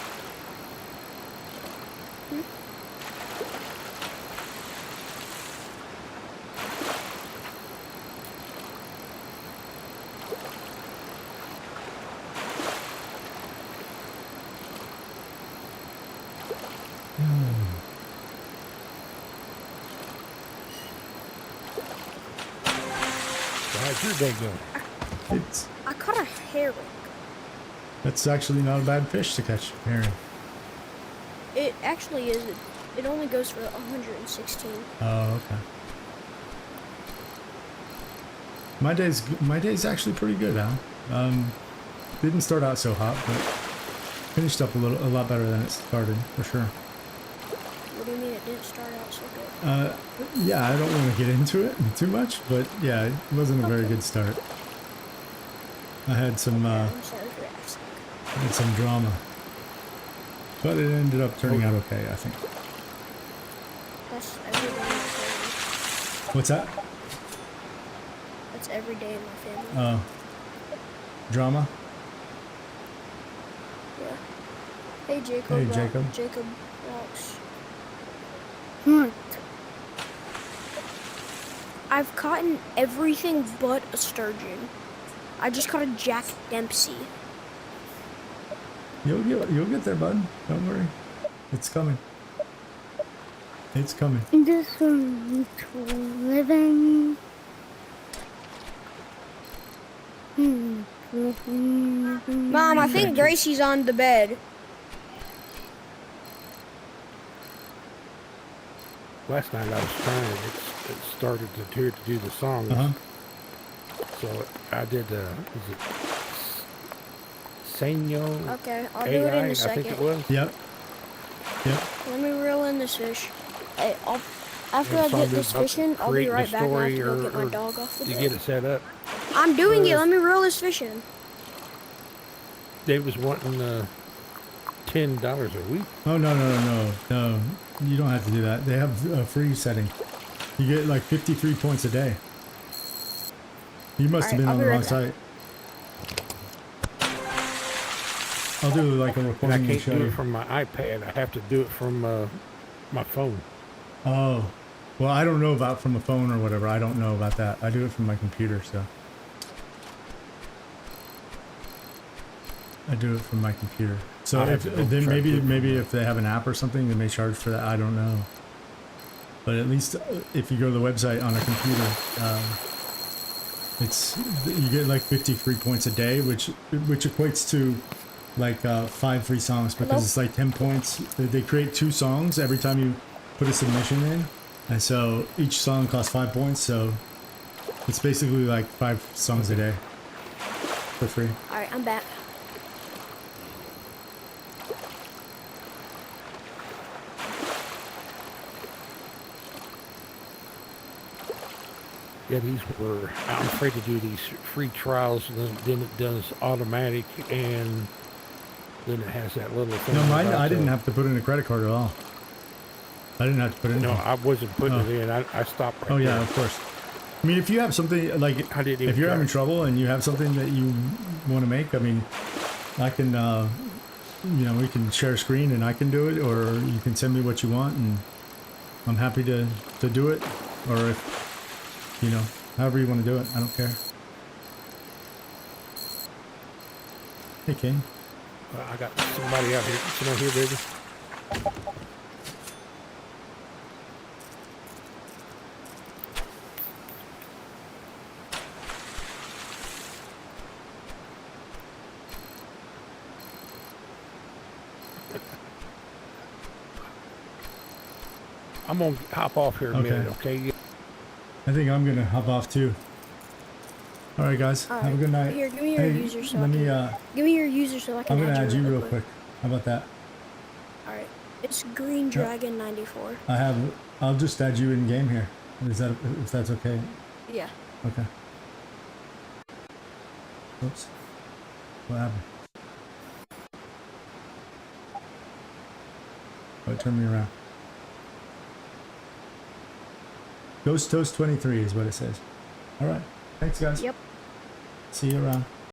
How's your day going? It's, I caught a herring. that's actually not a bad fish to catch, herring. It actually is. It only goes for 116. Oh, okay. My day's actually pretty good, Al. Didn't start out so hot, but finished up a lot better than it started, for sure. What do you mean it didn't start out so good? Yeah, I don't want to get into it too much, but yeah, it wasn't a very good start. I had some I'm sorry for asking. had some drama, but it ended up turning out okay, I think. That's every day in my family. What's that? That's every day in my family. Drama? Yeah. Hey, Jacob. Hey, Jacob. Jacob Rocks. I've caught everything but a sturgeon. I just caught a Jack Dempsey. You'll get there, bud. Don't worry. It's coming. It's coming. This one living. Mom, I think Gracie's on the bed. Last night I was trying. It started to do the song. So I did. Is it Senyo? Okay, I'll do AI, it in a I second. think it was. Yep. Let me reel in this fish. After Yeah, I so get I'm this about fish in, I'll be creating a right back. I have story to go get my or dog off the You bed. get it set up. I'm doing it. Let me reel this fish in. They was wanting $10 a week. Oh no! You don't have to do that. They have a free setting. You get like 53 points a day. You must have been on the wrong site. I'll do like a And I recording and can't show do you. it from my iPad. I have to do it from my phone. Oh, well, I don't know about from a phone or whatever. I don't know about that. I do it from my computer, so. I do it from my computer. So I if, have to then try to do it maybe from if they have an app or something, they may charge for that. I don't know. But at least if you go to the website on a computer, you get like 53 points a day, which equates to like 5 free songs because it's like 10 points. They create 2 songs every time you put a submission in, and so each song costs 5 points. So it's basically like 5 songs a day for free. All right, I'm back. Yeah, these were. I'm afraid to do these free trials. Then it does automatic, and then it has that little thing. No, mine. about I didn't the- have to put in a credit card at all. I didn't have to put in. No, I wasn't putting Oh. it in. I stopped right Oh yeah, there. of course. I mean, if you have something like, I didn't even if you're try. having trouble and you have something that you want to make, I mean, I can, you know, we can share a screen and I can do it, or you can send me what you want and I'm happy to do it. Or if, you know, however you want to do it, I don't care. Hey, King. I got somebody out here. Come on here, baby. I'm gonna hop off here in a Okay. minute, okay? I think I'm gonna hop off too. All right, guys. All Have a right. good night. Here, give me your Hey, user so I let me. can- Give me your user so I can I'm gonna add you really real quick. How about that? All right. It's Green Dragon 94. I have. I'll just add you in game here. Is that if that's okay? Yeah. Okay. Oops. What happened? Oh, turn me around. Ghost Toast 23 is what it says. All right. Thanks, guys. Yep. See you around.